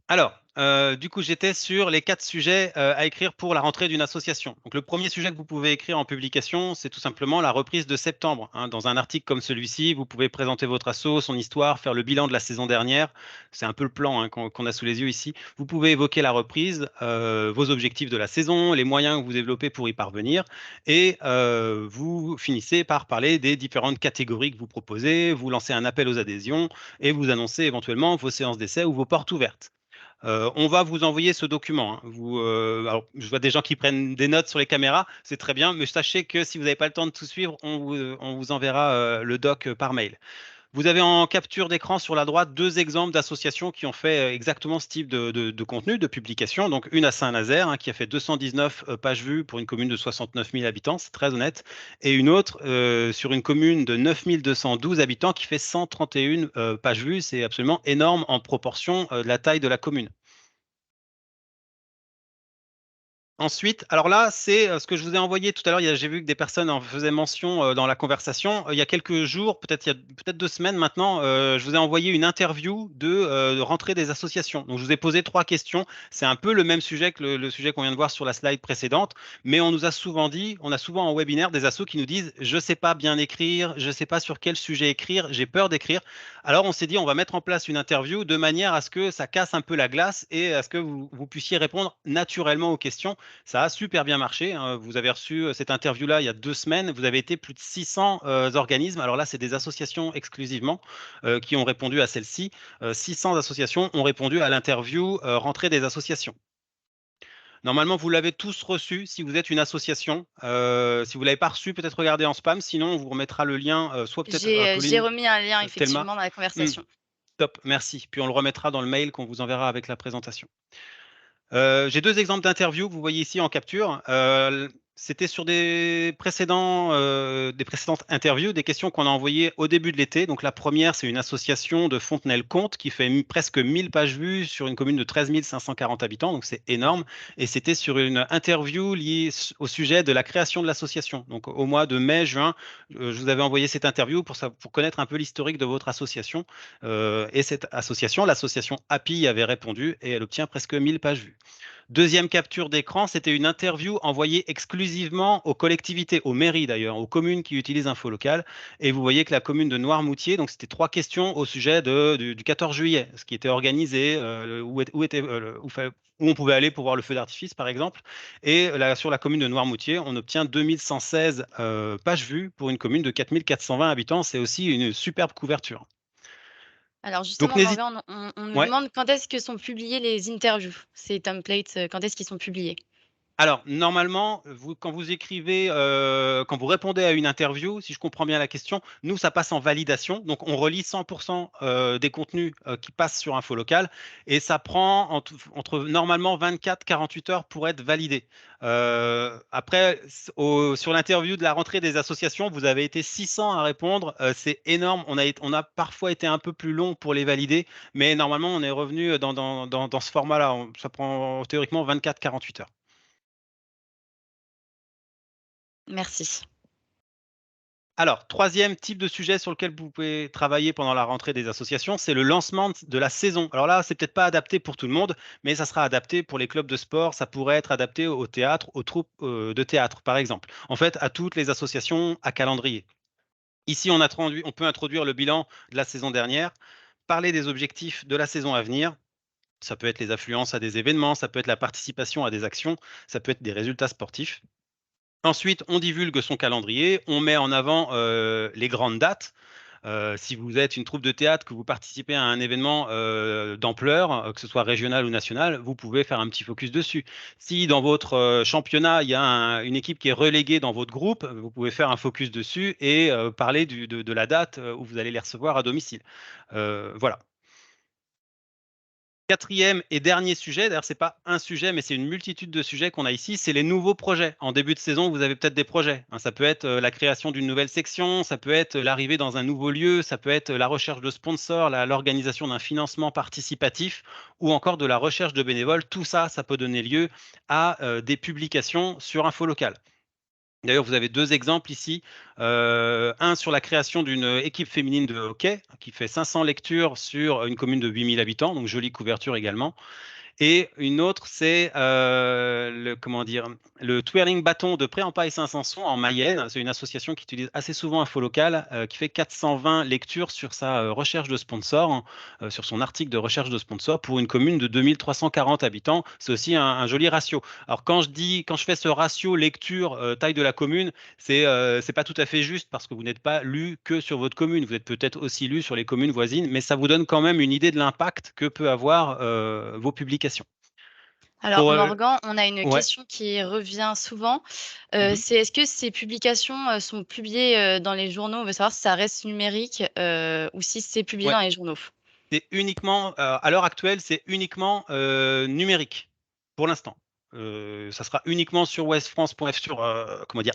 Alors, du coup, j'étais sur les 4 sujets, à écrire pour la rentrée d'une association. Donc le premier sujet que vous pouvez écrire en publication, c'est tout simplement la reprise de septembre, hein. Dans un article comme celui-ci, vous pouvez présenter votre asso, son histoire, faire le bilan de la saison dernière. C'est un peu le plan, hein, qu'on a sous les yeux ici. Vous pouvez évoquer la reprise, vos objectifs de la saison, les moyens que vous développez pour y parvenir et vous finissez par parler des différentes catégories que vous proposez, vous lancez un appel aux adhésions et vous annoncez éventuellement vos séances d'essai ou vos portes ouvertes. On va vous envoyer ce document, hein. Alors, je vois des gens qui prennent des notes sur les caméras, c'est très bien, mais sachez que si vous n'avez pas le temps de tout suivre, on vous enverra le doc par mail. Vous avez en capture d'écran sur la droite 2 exemples d'associations qui ont fait exactement ce type de contenu, de publication. Donc une à Saint-Nazaire, hein, qui a fait 219 pages vues pour une commune de 69 000 habitants, c'est très honnête. Et une autre sur une commune de 9 212 habitants qui fait 131 pages vues. C'est absolument énorme en proportion de la taille de la commune. Ensuite, alors là, c'est, ce que je vous ai envoyé tout à l'heure. J'ai vu que des personnes en faisaient mention, dans la conversation. Il y a quelques jours, peut-être il y a peut-être 2 semaines maintenant, je vous ai envoyé une interview de rentrée des associations. Donc je vous ai posé 3 questions. C'est un peu le même sujet que le sujet qu'on vient de voir sur la slide précédente, mais on nous a souvent dit, on a souvent en webinaire des assos qui nous disent: «Je sais pas bien écrire, je sais pas sur quel sujet écrire, j'ai peur d'écrire». Alors on s'est dit: «On va mettre en place une interview de manière à ce que ça casse un peu la glace et à ce que vous puissiez répondre naturellement aux questions». Ça a super bien marché, hein. Vous avez reçu, cette interview-là il y a 2 semaines. Vous avez été plus de 600 organismes. Alors là, c'est des associations exclusivement, qui ont répondu à celle-ci. 600 associations ont répondu à l'interview, rentrée des associations. Normalement, vous l'avez tous reçu si vous êtes une association. Si vous l'avez pas reçu, peut-être regardez en spam, sinon on vous remettra le lien, soit peut-être à J'ai Pauline, remis un lien Thelma. effectivement dans la Mmh, conversation. top, merci. Puis on le remettra dans le mail qu'on vous enverra avec la présentation. J'ai 2 exemples d'interviews que vous voyez ici en capture. C'était sur des précédentes interviews, des questions qu'on a envoyées au début de l'été. Donc la première, c'est une association de Fontenay-le-Comte qui fait presque 1000 pages vues sur une commune de 13 540 habitants, donc c'est énorme. Et c'était sur une interview liée au sujet de la création de l'association. Donc au mois de mai, juin, je vous avais envoyé cette interview pour connaître un peu l'historique de votre association. Et cette association, l'association API, avait répondu et elle obtient presque 1000 pages vues. Deuxième capture d'écran, c'était une interview envoyée exclusivement aux collectivités, aux mairies d'ailleurs, aux communes qui utilisent Infolocal. Et vous voyez que la commune de Noirmoutier, donc c'était 3 questions au sujet du 14 juillet, ce qui était organisé, où on pouvait aller pour voir le feu d'artifice par exemple. Et là, sur la commune de Noirmoutier, on obtient 2116 pages vues pour une commune de 4420 habitants. C'est aussi une superbe couverture. Alors Donc justement, n'hésite Morgan, on nous ouais. demande quand est-ce que sont publiées les interviews? Ces templates, quand est-ce qu'ils sont publiés? Alors, normalement, quand vous écrivez, quand vous répondez à une interview, si je comprends bien la question, nous, ça passe en validation. Donc, on relie 100 des contenus qui passent sur Infolocal et ça prend entre normalement 24-48 heures pour être validé. Après, sur l'interview de la rentrée des associations, vous avez été 600 à répondre. C'est énorme. On a parfois été un peu plus long pour les valider, mais normalement, on est revenu dans ce format-là. Ça prend théoriquement 24-48 heures. Merci. Alors, troisième type de sujet sur lequel vous pouvez travailler pendant la rentrée des associations, c'est le lancement de la saison. Alors là, c'est peut-être pas adapté pour tout le monde, mais ça sera adapté pour les clubs de sport. Ça pourrait être adapté au théâtre, aux troupes de théâtre, par exemple. En fait, à toutes les associations à calendrier. Ici, on peut introduire le bilan de la saison dernière, parler des objectifs de la saison à venir. Ça peut être les affluences à des événements, ça peut être la participation à des actions, ça peut être des résultats sportifs. Ensuite, on divulgue son calendrier, on met en avant les grandes dates. Si vous êtes une troupe de théâtre, que vous participez à un événement d'ampleur, que ce soit régional ou national, vous pouvez faire un petit focus dessus. Si dans votre championnat, il y a une équipe qui est reléguée dans votre groupe, vous pouvez faire un focus dessus et parler de la date où vous allez les recevoir à domicile. Voilà. Quatrième et dernier sujet, d'ailleurs, c'est pas un sujet, mais c'est une multitude de sujets qu'on a ici, c'est les nouveaux projets. En début de saison, vous avez peut-être des projets. Ça peut être la création d'une nouvelle section, ça peut être l'arrivée dans un nouveau lieu, ça peut être la recherche de sponsors, l'organisation d'un financement participatif ou encore de la recherche de bénévoles. Tout ça, ça peut donner lieu à des publications sur Info Local. D'ailleurs, vous avez 2 exemples ici. Un sur la création d'une équipe féminine de hockey qui fait 500 lectures sur une commune de 8000 habitants, donc jolie couverture également. Et une autre, c'est le Twirling Bâton de Pré-en-Paille-Saint-Sanson en Mayenne. C'est une association qui utilise assez souvent Info Local, qui fait 420 lectures sur sa recherche de sponsors, sur son article de recherche de sponsors pour une commune de 2340 habitants. C'est aussi un joli ratio. Alors quand je fais ce ratio lecture taille de la commune, c'est pas tout à fait juste parce que vous n'êtes pas lu que sur votre commune. Vous êtes peut-être aussi lu sur les communes voisines, mais ça vous donne quand même une idée de l'impact que peut avoir vos publications. Alors, Pour, Morgan, on a une ouais. question qui revient souvent. Mhm. C'est est-ce que ces publications sont publiées dans les journaux? On veut savoir si ça reste numérique ou si c'est publié Ouais. dans les journaux. C'est uniquement, à l'heure actuelle, c'est uniquement numérique pour l'instant. Ça sera uniquement sur westfrance.fr, sur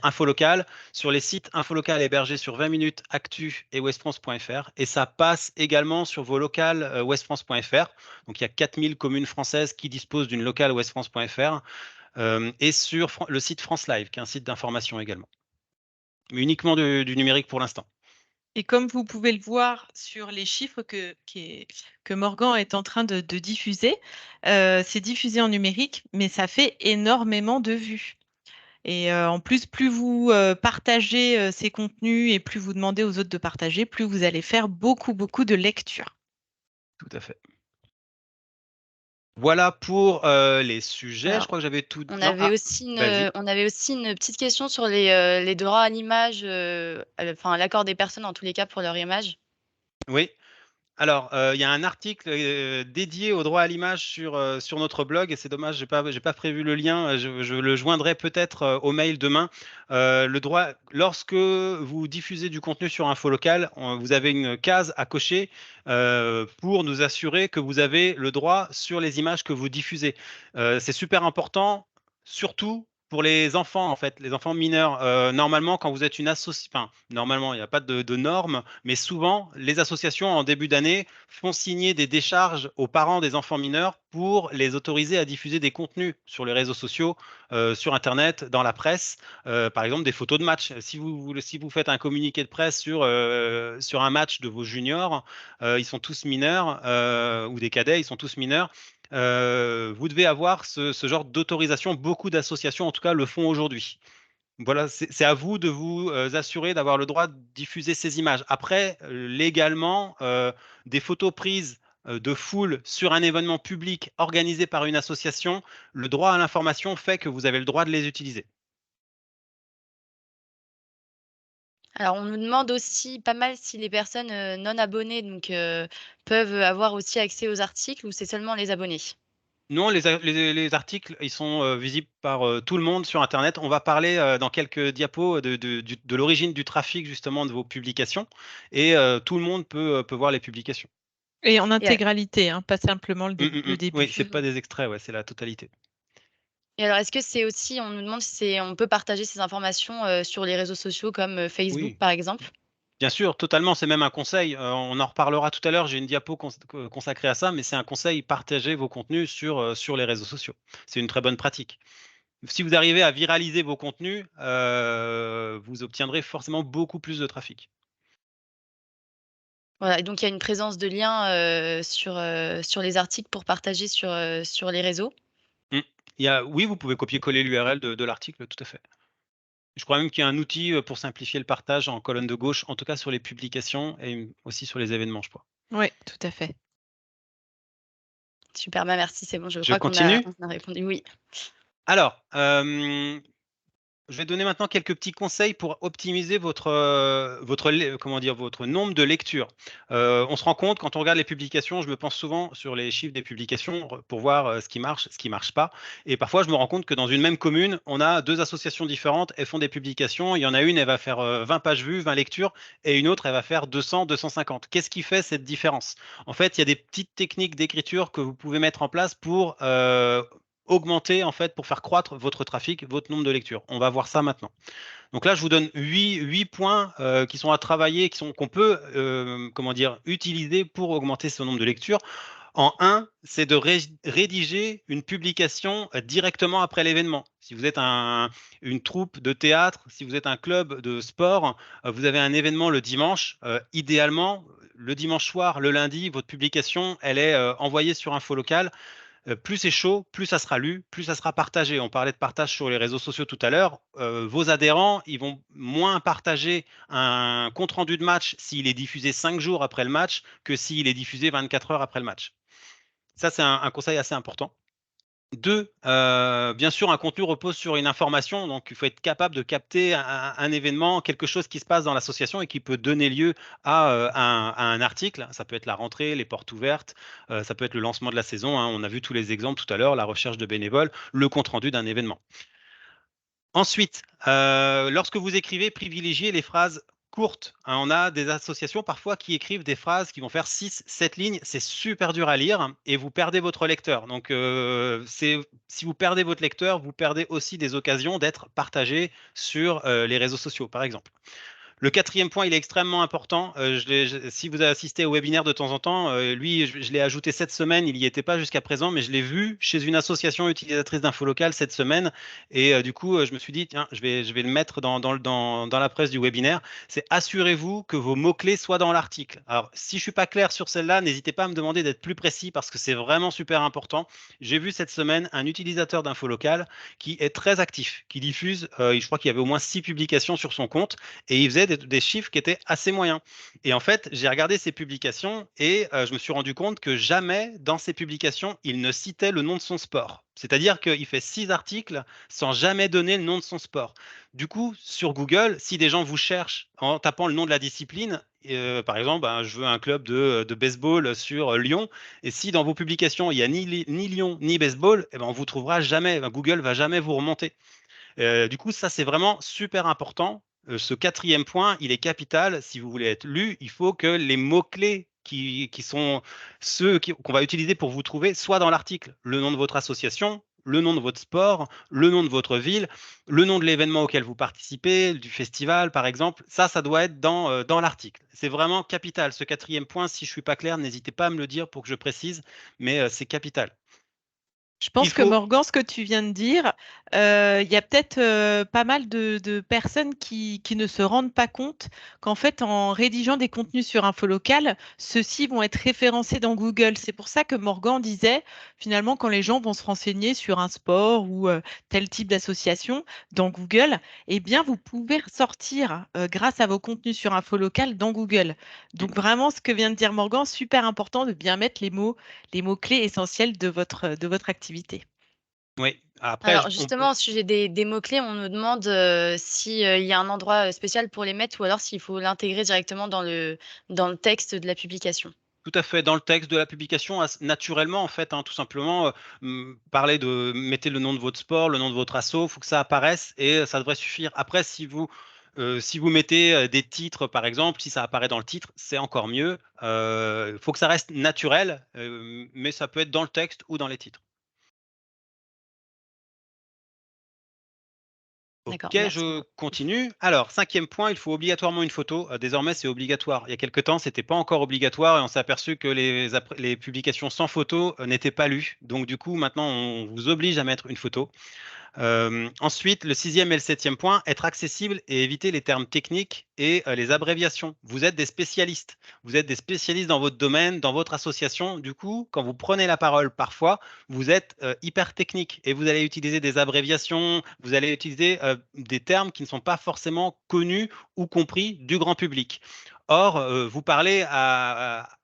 Info Local, sur les sites Info Local hébergés sur 20 minutes Actu et westfrance.fr. Et ça passe également sur vos locales westfrance.fr. Donc il y a 4000 communes françaises qui disposent d'une locale westfrance.fr et sur le site France Live, qui est un site d'information également. Mais uniquement du numérique pour l'instant. Et comme vous pouvez le voir sur les chiffres que Morgan est en train de diffuser, c'est diffusé en numérique, mais ça fait énormément de vues. Et en plus, plus vous partagez ces contenus et plus vous demandez aux autres de partager, plus vous allez faire beaucoup, beaucoup de lectures. Tout à fait. Voilà pour les sujets. Alors, Je crois que j'avais tout. on Non, avait aussi vas-y. une petite question sur les droits à l'image, enfin l'accord des personnes en tous les cas pour leur image. Oui. Alors, il y a un article dédié au droit à l'image sur notre blog et c'est dommage, j'ai pas prévu le lien. Je le joindrai peut-être au mail demain. Le droit, lorsque vous diffusez du contenu sur Info Local, vous avez une case à cocher pour nous assurer que vous avez le droit sur les images que vous diffusez. C'est super important, surtout pour les enfants, en fait, les enfants mineurs. Normalement, quand vous êtes une association, enfin, normalement, il n'y a pas de normes, mais souvent, les associations, en début d'année, font signer des décharges aux parents des enfants mineurs pour les autoriser à diffuser des contenus sur les réseaux sociaux, sur Internet, dans la presse, par exemple des photos de match. Si vous faites un communiqué de presse sur un match de vos juniors, ils sont tous mineurs, ou des cadets, ils sont tous mineurs. Vous devez avoir ce genre d'autorisation. Beaucoup d'associations, en tout cas, le font aujourd'hui. Voilà, c'est à vous de vous assurer d'avoir le droit de diffuser ces images. Après, légalement, des photos prises de foule sur un événement public organisé par une association, le droit à l'information fait que vous avez le droit de les utiliser. Alors, on nous demande aussi pas mal si les personnes non abonnées donc, peuvent avoir aussi accès aux articles ou c'est seulement les abonnés. Non, les articles, ils sont visibles par tout le monde sur Internet. On va parler dans quelques diapos de l'origine du trafic justement de vos publications et tout le monde peut voir les publications. Et en Et, intégralité, hein, pas simplement le Oui, début. c'est pas des extraits, ouais, c'est la totalité. et alors, est-ce que c'est aussi, on nous demande si on peut partager ces informations sur les réseaux sociaux comme Facebook, Oui. par exemple? Bien sûr, totalement, c'est même un conseil. On en reparlera tout à l'heure, j'ai une diapo consacrée à ça, mais c'est un conseil, partagez vos contenus sur les réseaux sociaux. C'est une très bonne pratique. Si vous arrivez à viraliser vos contenus, vous obtiendrez forcément beaucoup plus de trafic. Voilà, et donc il y a une présence de liens sur les articles pour partager sur les réseaux. Mmh. Oui, vous pouvez copier-coller l'URL de l'article, tout à fait. Je crois même qu'il y a un outil, pour simplifier le partage en colonne de gauche, en tout cas sur les publications et aussi sur les événements, je crois. Oui, tout à fait. Super, bah merci, c'est bon, je Je crois continue? on a répondu oui. Alors, Je vais donner maintenant quelques petits conseils pour optimiser votre nombre de lectures. On se rend compte, quand on regarde les publications, je me pense souvent sur les chiffres des publications pour voir ce qui marche pas. Et parfois, je me rends compte que dans une même commune, on a deux associations différentes, elles font des publications. Il y en a une, elle va faire 20 pages vues, 20 lectures, et une autre, elle va faire 200, 250. Qu'est-ce qui fait cette différence? En fait, il y a des petites techniques d'écriture que vous pouvez mettre en place pour augmenter, en fait, pour faire croître votre trafic, votre nombre de lectures. On va voir ça maintenant. Donc là, je vous donne 8 points qui sont à travailler, qu'on peut utiliser pour augmenter ce nombre de lectures. En un, c'est de rédiger une publication directement après l'événement. Si vous êtes une troupe de théâtre, si vous êtes un club de sport, vous avez un événement le dimanche, idéalement, le dimanche soir, le lundi, votre publication, elle est envoyée sur Info Local. Plus c'est chaud, plus ça sera lu, plus ça sera partagé. On parlait de partage sur les réseaux sociaux tout à l'heure. Vos adhérents, ils vont moins partager un compte-rendu de match s'il est diffusé 5 jours après le match que s'il est diffusé 24 heures après le match. Ça, c'est un conseil assez important. Deux, bien sûr, un contenu repose sur une information, donc il faut être capable de capter un événement, quelque chose qui se passe dans l'association et qui peut donner lieu à un article. Ça peut être la rentrée, les portes ouvertes, ça peut être le lancement de la saison, hein. On a vu tous les exemples tout à l'heure, la recherche de bénévoles, le compte-rendu d'un événement. Ensuite, lorsque vous écrivez, privilégiez les phrases courtes, hein. On a des associations parfois qui écrivent des phrases qui vont faire 6, 7 lignes. C'est super dur à lire et vous perdez votre lecteur. Donc, si vous perdez votre lecteur, vous perdez aussi des occasions d'être partagé sur les réseaux sociaux, par exemple. Le quatrième point, il est extrêmement important. Si vous avez assisté au webinaire de temps en temps, lui, je l'ai ajouté cette semaine. Il n'y était pas jusqu'à présent, mais je l'ai vu chez une association utilisatrice d'info locale cette semaine. Et du coup, je me suis dit, tiens, je vais le mettre dans la presse du webinaire. C'est assurez-vous que vos mots-clés soient dans l'article. Alors, si je suis pas clair sur celle-là, n'hésitez pas à me demander d'être plus précis parce que c'est vraiment super important. J'ai vu cette semaine un utilisateur d'info locale qui est très actif, qui diffuse, je crois qu'il y avait au moins 6 publications sur son compte et il faisait des chiffres qui étaient assez moyens. Et en fait, j'ai regardé ses publications et je me suis rendu compte que jamais dans ses publications, il ne citait le nom de son sport. C'est-à-dire qu'il fait 6 articles sans jamais donner le nom de son sport. Du coup, sur Google, si des gens vous cherchent en tapant le nom de la discipline, par exemple, je veux un club de baseball sur Lyon, et si dans vos publications, il n'y a ni Lyon ni baseball, eh ben, on vous trouvera jamais, Google va jamais vous remonter. Du coup, ça, c'est vraiment super important. Ce quatrième point, il est capital. Si vous voulez être lu, il faut que les mots-clés qui sont ceux qu'on va utiliser pour vous trouver soient dans l'article. Le nom de votre association, le nom de votre sport, le nom de votre ville, le nom de l'événement auquel vous participez, du festival par exemple. Ça doit être dans l'article. C'est vraiment capital. Ce quatrième point, si je ne suis pas clair, n'hésitez pas à me le dire pour que je précise, mais c'est capital. Je pense que Morgan, ce que tu viens de dire, il y a peut-être pas mal de personnes qui ne se rendent pas compte qu'en fait, en rédigeant des contenus sur Info Local, ceux-ci vont être référencés dans Google. C'est pour ça que Morgan disait, finalement, quand les gens vont se renseigner sur un sport ou tel type d'association dans Google, eh bien, vous pouvez ressortir grâce à vos contenus sur Info Local dans Google. Donc, vraiment, ce que vient de dire Morgan, super important de bien mettre les mots-clés essentiels de votre activité. Oui, après, alors justement, au sujet des mots-clés, on nous demande s'il y a un endroit spécial pour les mettre ou alors s'il faut l'intégrer directement dans le texte de la publication. Tout à fait, dans le texte de la publication, naturellement, en fait, hein, tout simplement, mettez le nom de votre sport, le nom de votre asso, il faut que ça apparaisse et ça devrait suffire. Après, si vous mettez des titres, par exemple, si ça apparaît dans le titre, c'est encore mieux. Il faut que ça reste naturel, mais ça peut être dans le texte ou dans les titres. D'accord, Ok, merci. je continue. Alors, cinquième point, il faut obligatoirement une photo. Désormais, c'est obligatoire. Il y a quelques temps, c'était pas encore obligatoire et on s'est aperçu que les publications sans photo n'étaient pas lues. Donc, du coup, maintenant, on vous oblige à mettre une photo. Ensuite, le sixième et le septième point, être accessible et éviter les termes techniques et les abréviations. Vous êtes des spécialistes. Vous êtes des spécialistes dans votre domaine, dans votre association. Du coup, quand vous prenez la parole parfois, vous êtes hyper technique et vous allez utiliser des abréviations, vous allez utiliser des termes qui ne sont pas forcément connus ou compris du grand public. Or, vous parlez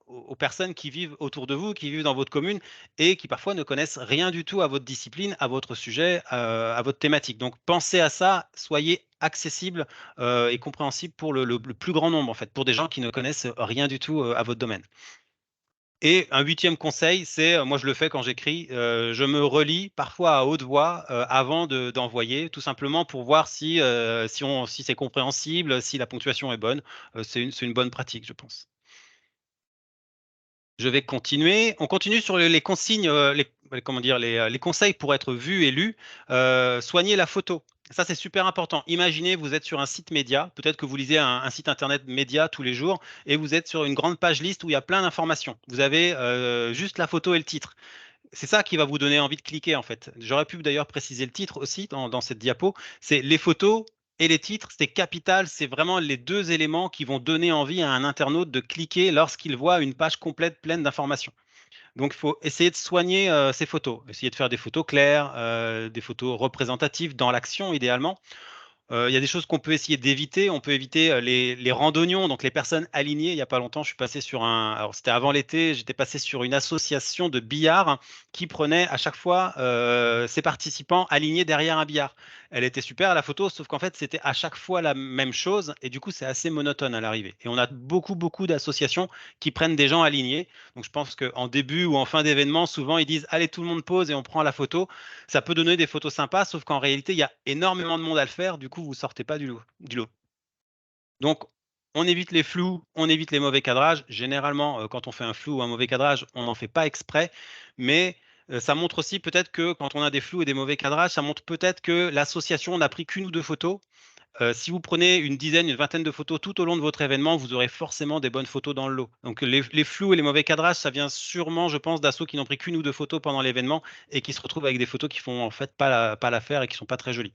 aux personnes qui vivent autour de vous, qui vivent dans votre commune et qui parfois ne connaissent rien du tout à votre discipline, à votre sujet, à votre thématique. Donc pensez à ça, soyez accessible et compréhensible pour le plus grand nombre, en fait, pour des gens qui ne connaissent rien du tout à votre domaine. Et un 8e conseil, c'est, moi je le fais quand j'écris, je me relis parfois à haute voix, avant d'envoyer, tout simplement pour voir si c'est compréhensible, si la ponctuation est bonne. C'est une bonne pratique, je pense. Je vais continuer. On continue sur les consignes, comment dire? Les conseils pour être vu et lu. Soignez la photo. Ça, c'est super important. Imaginez, vous êtes sur un site média, peut-être que vous lisez un site internet média tous les jours et vous êtes sur une grande page liste où il y a plein d'informations. Vous avez, juste la photo et le titre. C'est ça qui va vous donner envie de cliquer, en fait. J'aurais pu d'ailleurs préciser le titre aussi dans cette diapo. C'est les photos et les titres, c'est capital. C'est vraiment les 2 éléments qui vont donner envie à un internaute de cliquer lorsqu'il voit une page complète pleine d'informations. Donc il faut essayer de soigner, ces photos. Essayer de faire des photos claires, des photos représentatives dans l'action idéalement. Il y a des choses qu'on peut essayer d'éviter. On peut éviter, les randonnions, donc les personnes alignées. Il y a pas longtemps, je suis passé sur alors c'était avant l'été, j'étais passé sur une association de billard qui prenait à chaque fois, ses participants alignés derrière un billard. Elle était super la photo, sauf qu'en fait, c'était à chaque fois la même chose et du coup, c'est assez monotone à l'arrivée et on a beaucoup, beaucoup d'associations qui prennent des gens alignés. Donc je pense qu'en début ou en fin d'événement, souvent, ils disent: «Allez, tout le monde pose et on prend la photo». Ça peut donner des photos sympas, sauf qu'en réalité, il y a énormément de monde à le faire. Du coup, vous sortez pas du lot. Donc, on évite les flous, on évite les mauvais cadrages. Généralement, quand on fait un flou ou un mauvais cadrage, on n'en fait pas exprès, mais ça montre aussi peut-être que quand on a des flous et des mauvais cadrages, ça montre peut-être que l'association n'a pris qu'1 ou 2 photos. Si vous prenez une dizaine, une vingtaine de photos tout au long de votre événement, vous aurez forcément des bonnes photos dans le lot. Donc les flous et les mauvais cadrages, ça vient sûrement, je pense, d'assauts qui n'ont pris qu'1 ou 2 photos pendant l'événement et qui se retrouvent avec des photos qui font en fait pas l'affaire et qui sont pas très jolies.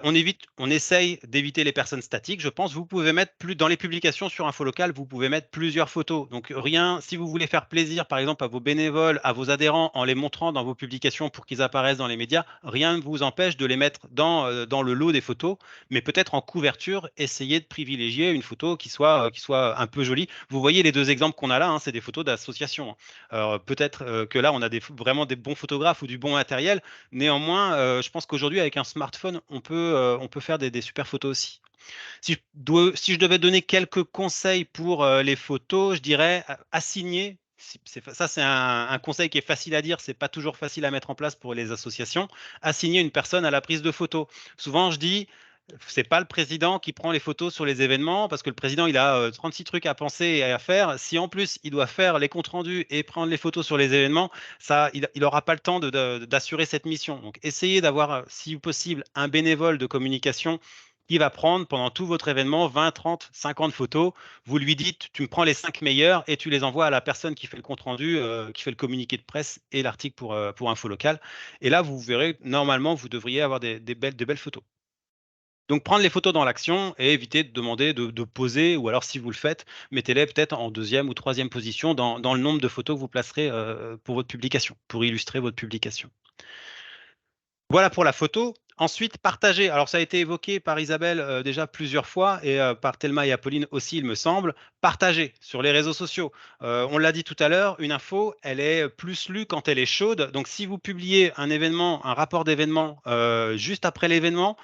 On essaye d'éviter les personnes statiques, je pense. Vous pouvez mettre plus dans les publications sur Info Local, vous pouvez mettre plusieurs photos. Donc rien si vous voulez faire plaisir, par exemple, à vos bénévoles, à vos adhérents, en les montrant dans vos publications pour qu'ils apparaissent dans les médias, rien ne vous empêche de les mettre dans le lot des photos, mais peut-être en couverture, essayez de privilégier une photo qui soit un peu jolie. Vous voyez les 2 exemples qu'on a là, hein, c'est des photos d'associations, hein. Alors peut-être, que là, on a vraiment des bons photographes ou du bon matériel. Néanmoins, je pense qu'aujourd'hui avec un smartphone, on peut faire des super photos aussi. Si je devais donner quelques conseils pour, les photos, je dirais assigner, c'est un conseil qui est facile à dire, c'est pas toujours facile à mettre en place pour les associations. Assigner une personne à la prise de photos. Souvent je dis: «C'est pas le président qui prend les photos sur les événements parce que le président il a, 36 trucs à penser et à faire». Si en plus il doit faire les comptes rendus et prendre les photos sur les événements, il aura pas le temps d'assurer cette mission. Donc essayez d'avoir, si possible, un bénévole de communication qui va prendre pendant tout votre événement 20, 30, 50 photos. Vous lui dites: «Tu me prends les 5 meilleures» et tu les envoies à la personne qui fait le compte rendu, qui fait le communiqué de presse et l'article pour Info Local. Et là, vous verrez, normalement, vous devriez avoir de belles photos. Donc prendre les photos dans l'action et éviter de demander de poser ou alors si vous le faites, mettez-les peut-être en 2e ou 3e position dans le nombre de photos que vous placerez, pour votre publication, pour illustrer votre publication. Voilà pour la photo. Ensuite, partager. Alors ça a été évoqué par Isabelle, déjà plusieurs fois et par Thelma et Apolline aussi, il me semble. Partager sur les réseaux sociaux. On l'a dit tout à l'heure, une info, elle est plus lue quand elle est chaude. Donc si vous publiez un événement, un rapport d'événement, juste après l'événement,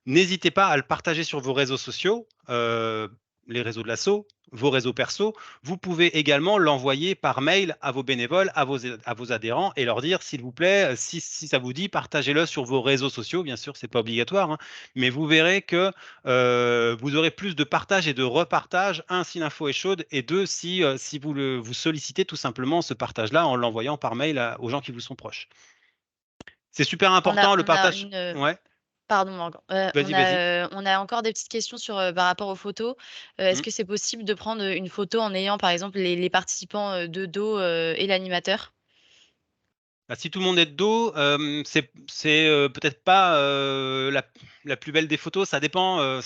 n'hésitez pas à le partager sur vos réseaux sociaux, les réseaux de l'asso, vos réseaux perso. Vous pouvez également l'envoyer par mail à vos bénévoles, à vos adhérents et leur dire: «S'il vous plaît, si ça vous dit, partagez-le sur vos réseaux sociaux». Bien sûr, c'est pas obligatoire, hein, mais vous verrez que, vous aurez plus de partage et de repartage. 1, si l'info est chaude et 2, si vous sollicitez tout simplement ce partage-là en l'envoyant par mail aux gens qui vous sont proches. C'est super important le On a partage. une, Ouais, pardon Morgan, vas-y, vas-y. on a encore des petites questions sur, par rapport aux photos. Est-ce Mmh. que c'est possible de prendre, une photo en ayant par exemple les participants, de dos, et l'animateur? Bah, si tout le monde est de dos, c'est, peut-être pas, la plus belle des photos. Ça dépend,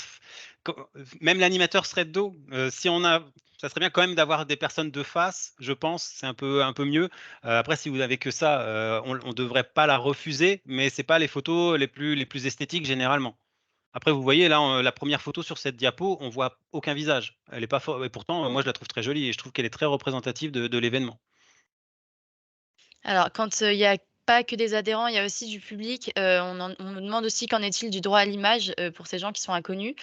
quand même l'animateur serait de dos. Si on a Ça serait bien quand même d'avoir des personnes de face, je pense, c'est un peu mieux. Après si vous avez que ça, on devrait pas la refuser, mais c'est pas les photos les plus esthétiques généralement. Après, vous voyez là, la première photo sur cette diapo, on voit aucun visage. Elle est pas et pourtant, moi je la trouve très jolie et je trouve qu'elle est très représentative de l'événement. Alors quand, il y a pas que des adhérents, il y a aussi du public, on nous demande aussi qu'en est-il du droit à l'image, pour ces gens qui sont inconnus.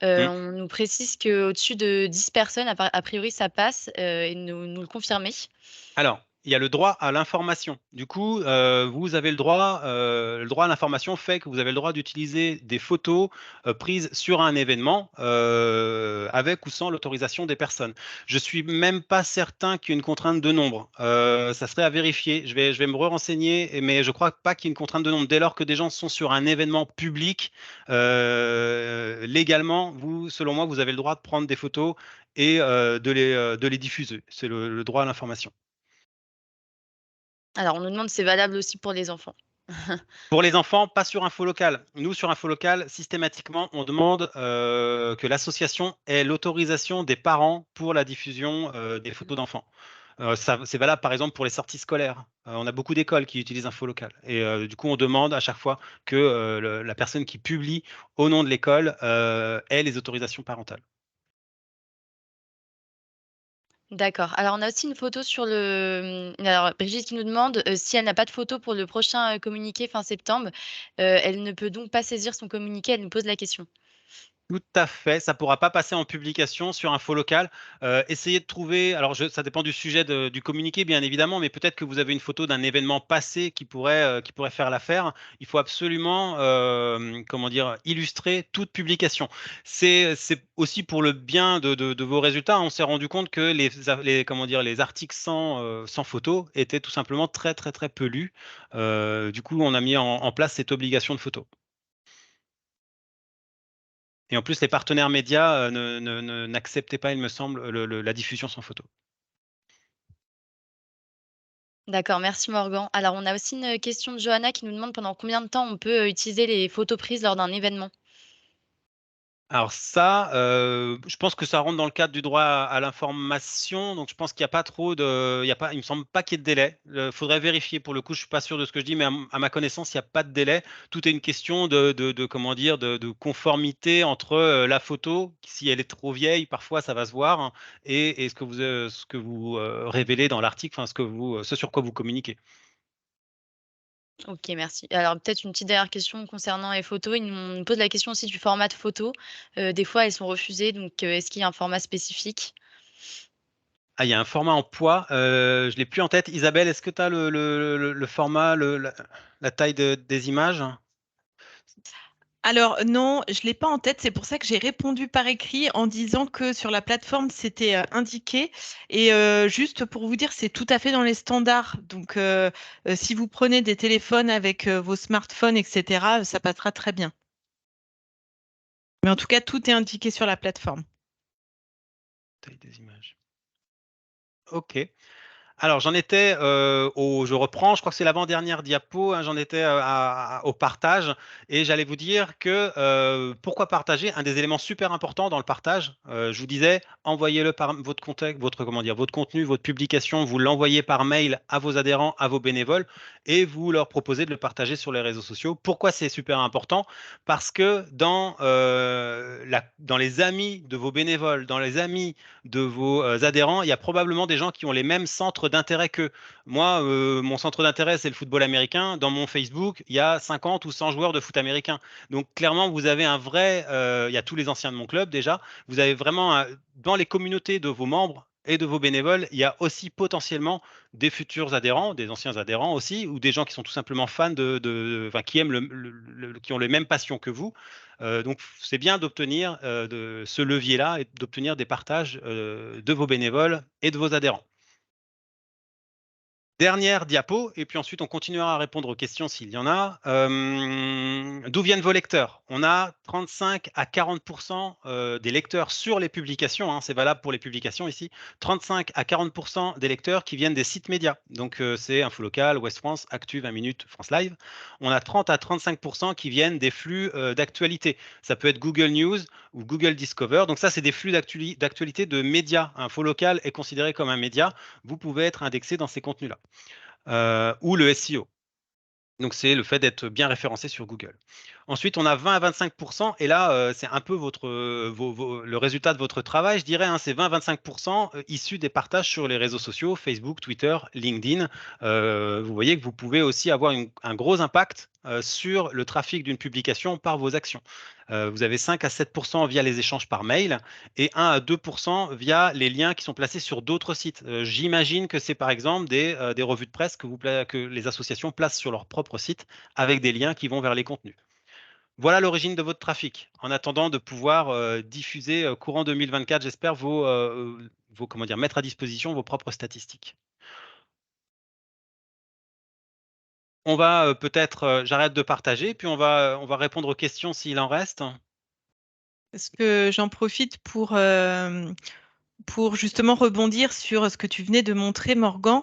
Mmh. On nous précise qu'au-dessus de 10 personnes, a priori ça passe, et nous le confirmer. Alors, il y a le droit à l'information. Du coup, vous avez le droit à l'information fait que vous avez le droit d'utiliser des photos, prises sur un événement, avec ou sans l'autorisation des personnes. Je suis même pas certain qu'il y ait une contrainte de nombre. Ça serait à vérifier. Je vais me renseigner, mais je crois pas qu'il y ait une contrainte de nombre. Dès lors que des gens sont sur un événement public, légalement, selon moi, vous avez le droit de prendre des photos et de les diffuser. C'est le droit à l'information. Alors on nous demande si c'est valable aussi pour les enfants. Pour les enfants, pas sur info local. Nous, sur info local, systématiquement, on demande que l'association ait l'autorisation des parents pour la diffusion des photos d'enfants. C'est valable, par exemple, pour les sorties scolaires. On a beaucoup d'écoles qui utilisent info local. Et du coup, on demande à chaque fois que la personne qui publie au nom de l'école ait les autorisations parentales. D'accord. Alors on a aussi une photo sur alors Brigitte qui nous demande, si elle n'a pas de photo pour le prochain, communiqué fin septembre, elle ne peut donc pas saisir son communiqué, elle nous pose la question. Tout à fait, ça pourra pas passer en publication sur info local. Essayez de trouver alors ça dépend du sujet du communiqué bien évidemment, mais peut-être que vous avez une photo d'un événement passé qui pourrait faire l'affaire. Il faut absolument, comment dire? Illustrer toute publication. C'est aussi pour le bien de vos résultats. On s'est rendu compte que les comment dire? Les articles sans photo étaient tout simplement très, très, très peu lus. Du coup, on a mis en place cette obligation de photo. Et en plus, les partenaires médias, n'acceptaient pas, il me semble, la diffusion sans photo. D'accord, merci Morgan. Alors on a aussi une question de Johanna qui nous demande pendant combien de temps on peut, utiliser les photos prises lors d'un événement? Alors ça, je pense que ça rentre dans le cadre du droit à l'information, donc je pense qu'il y a pas trop de il me semble pas qu'il y ait de délai. Faudrait vérifier pour le coup, je suis pas sûr de ce que je dis, mais à ma connaissance, il y a pas de délai. Tout est une question de comment dire? De conformité entre, la photo, si elle est trop vieille, parfois ça va se voir, hein, et ce que vous, révélez dans l'article, enfin ce sur quoi vous communiquez. OK, merci. Alors peut-être une petite dernière question concernant les photos. Ils nous posent la question aussi du format de photo. Des fois, elles sont refusées, donc est-ce qu'il y a un format spécifique? Ah, il y a un format en poids, je l'ai plus en tête. Isabelle, est-ce que tu as le format, la taille des images? Alors non, je ne l'ai pas en tête, c'est pour ça que j'ai répondu par écrit en disant que sur la plateforme, c'était, indiqué et juste pour vous dire, c'est tout à fait dans les standards. Donc si vous prenez des téléphones avec, vos smartphones et cetera, ça passera très bien. Mais en tout cas, tout est indiqué sur la plateforme. Taille des images. OK. Alors j'en étais, je reprends, je crois que c'est l'avant-dernière diapo, hein, j'en étais, au partage et j'allais vous dire que, pourquoi partager? Un des éléments super importants dans le partage, je vous disais, envoyez-le par votre contact, votre comment dire? Votre contenu, votre publication, vous l'envoyez par mail à vos adhérents, à vos bénévoles et vous leur proposez de le partager sur les réseaux sociaux. Pourquoi c'est super important? Parce que dans les amis de vos bénévoles, dans les amis de vos adhérents, il y a probablement des gens qui ont les mêmes centres d'intérêt qu'eux. Moi, mon centre d'intérêt, c'est le football américain. Dans mon Facebook, il y a 50 ou 100 joueurs de foot américain. Donc, clairement, vous avez un vrai. Il y a tous les anciens de mon club déjà. Vous avez vraiment, dans les communautés de vos membres et de vos bénévoles, il y a aussi potentiellement des futurs adhérents, des anciens adhérents aussi, ou des gens qui sont tout simplement fans enfin, qui aiment qui ont les mêmes passions que vous. Donc, c'est bien d'obtenir de ce levier-là et d'obtenir des partages de vos bénévoles et de vos adhérents. Dernière diapo, et puis ensuite on continuera à répondre aux questions s'il y en a. D'où viennent vos lecteurs? On a 35 à 40 des lecteurs sur les publications, hein, c'est valable pour les publications ici. 35 à 40 des lecteurs qui viennent des sites médias. Donc c'est Info Local, Ouest France, Actu, 20 minutes, France Live. On a 30 à 35 qui viennent des flux d'actualité. Ça peut être Google News ou Google Discover. Donc ça, c'est des flux d'actualité de médias. Info Local est considéré comme un média. Vous pouvez être indexé dans ces contenus-là. Ou le SEO. Donc, c'est le fait d'être bien référencé sur Google. Ensuite, on a 20 à 25%, et là, c'est un peu le résultat de votre travail, je dirais, hein, c'est 20 à 25% issus des partages sur les réseaux sociaux, Facebook, Twitter, LinkedIn. Vous voyez que vous pouvez aussi avoir un gros impact sur le trafic d'une publication par vos actions. Vous avez 5 à 7% via les échanges par mail et 1 à 2% via les liens qui sont placés sur d'autres sites. J'imagine que c'est par exemple des revues de presse que les associations placent sur leur propre site avec des liens qui vont vers les contenus. Voilà l'origine de votre trafic. En attendant de pouvoir diffuser courant 2024, j'espère, comment dire, mettre à disposition vos propres statistiques. On va peut-être, j'arrête de partager, puis on va répondre aux questions s'il en reste. Est-ce que j'en profite pour justement rebondir sur ce que tu venais de montrer, Morgan.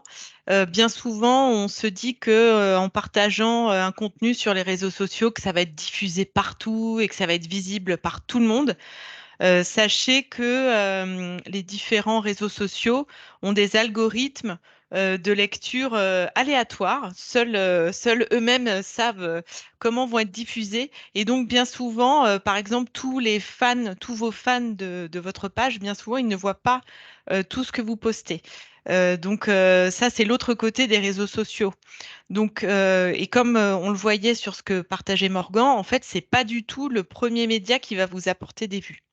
Bien souvent, on se dit que en partageant un contenu sur les réseaux sociaux, que ça va être diffusé partout et que ça va être visible par tout le monde. Sachez que les différents réseaux sociaux ont des algorithmes de lecture aléatoires. Seuls eux-mêmes savent comment vont être diffusés. Et donc, bien souvent, par exemple, tous vos fans de votre page, bien souvent, ils ne voient pas tout ce que vous postez. Donc, ça, c'est l'autre côté des réseaux sociaux. Donc, et comme on le voyait sur ce que partageait Morgan, en fait, c'est pas du tout le premier média qui va vous apporter des vues.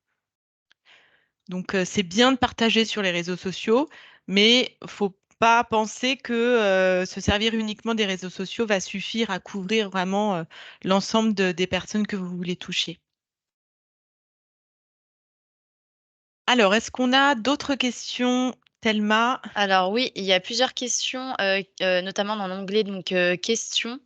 Donc, c'est bien de partager sur les réseaux sociaux, mais faut pas penser que se servir uniquement des réseaux sociaux va suffire à couvrir vraiment l'ensemble des personnes que vous voulez toucher. Alors, est-ce qu'on a d'autres questions, Thelma? Alors oui, il y a plusieurs questions, notamment dans l'onglet donc questions,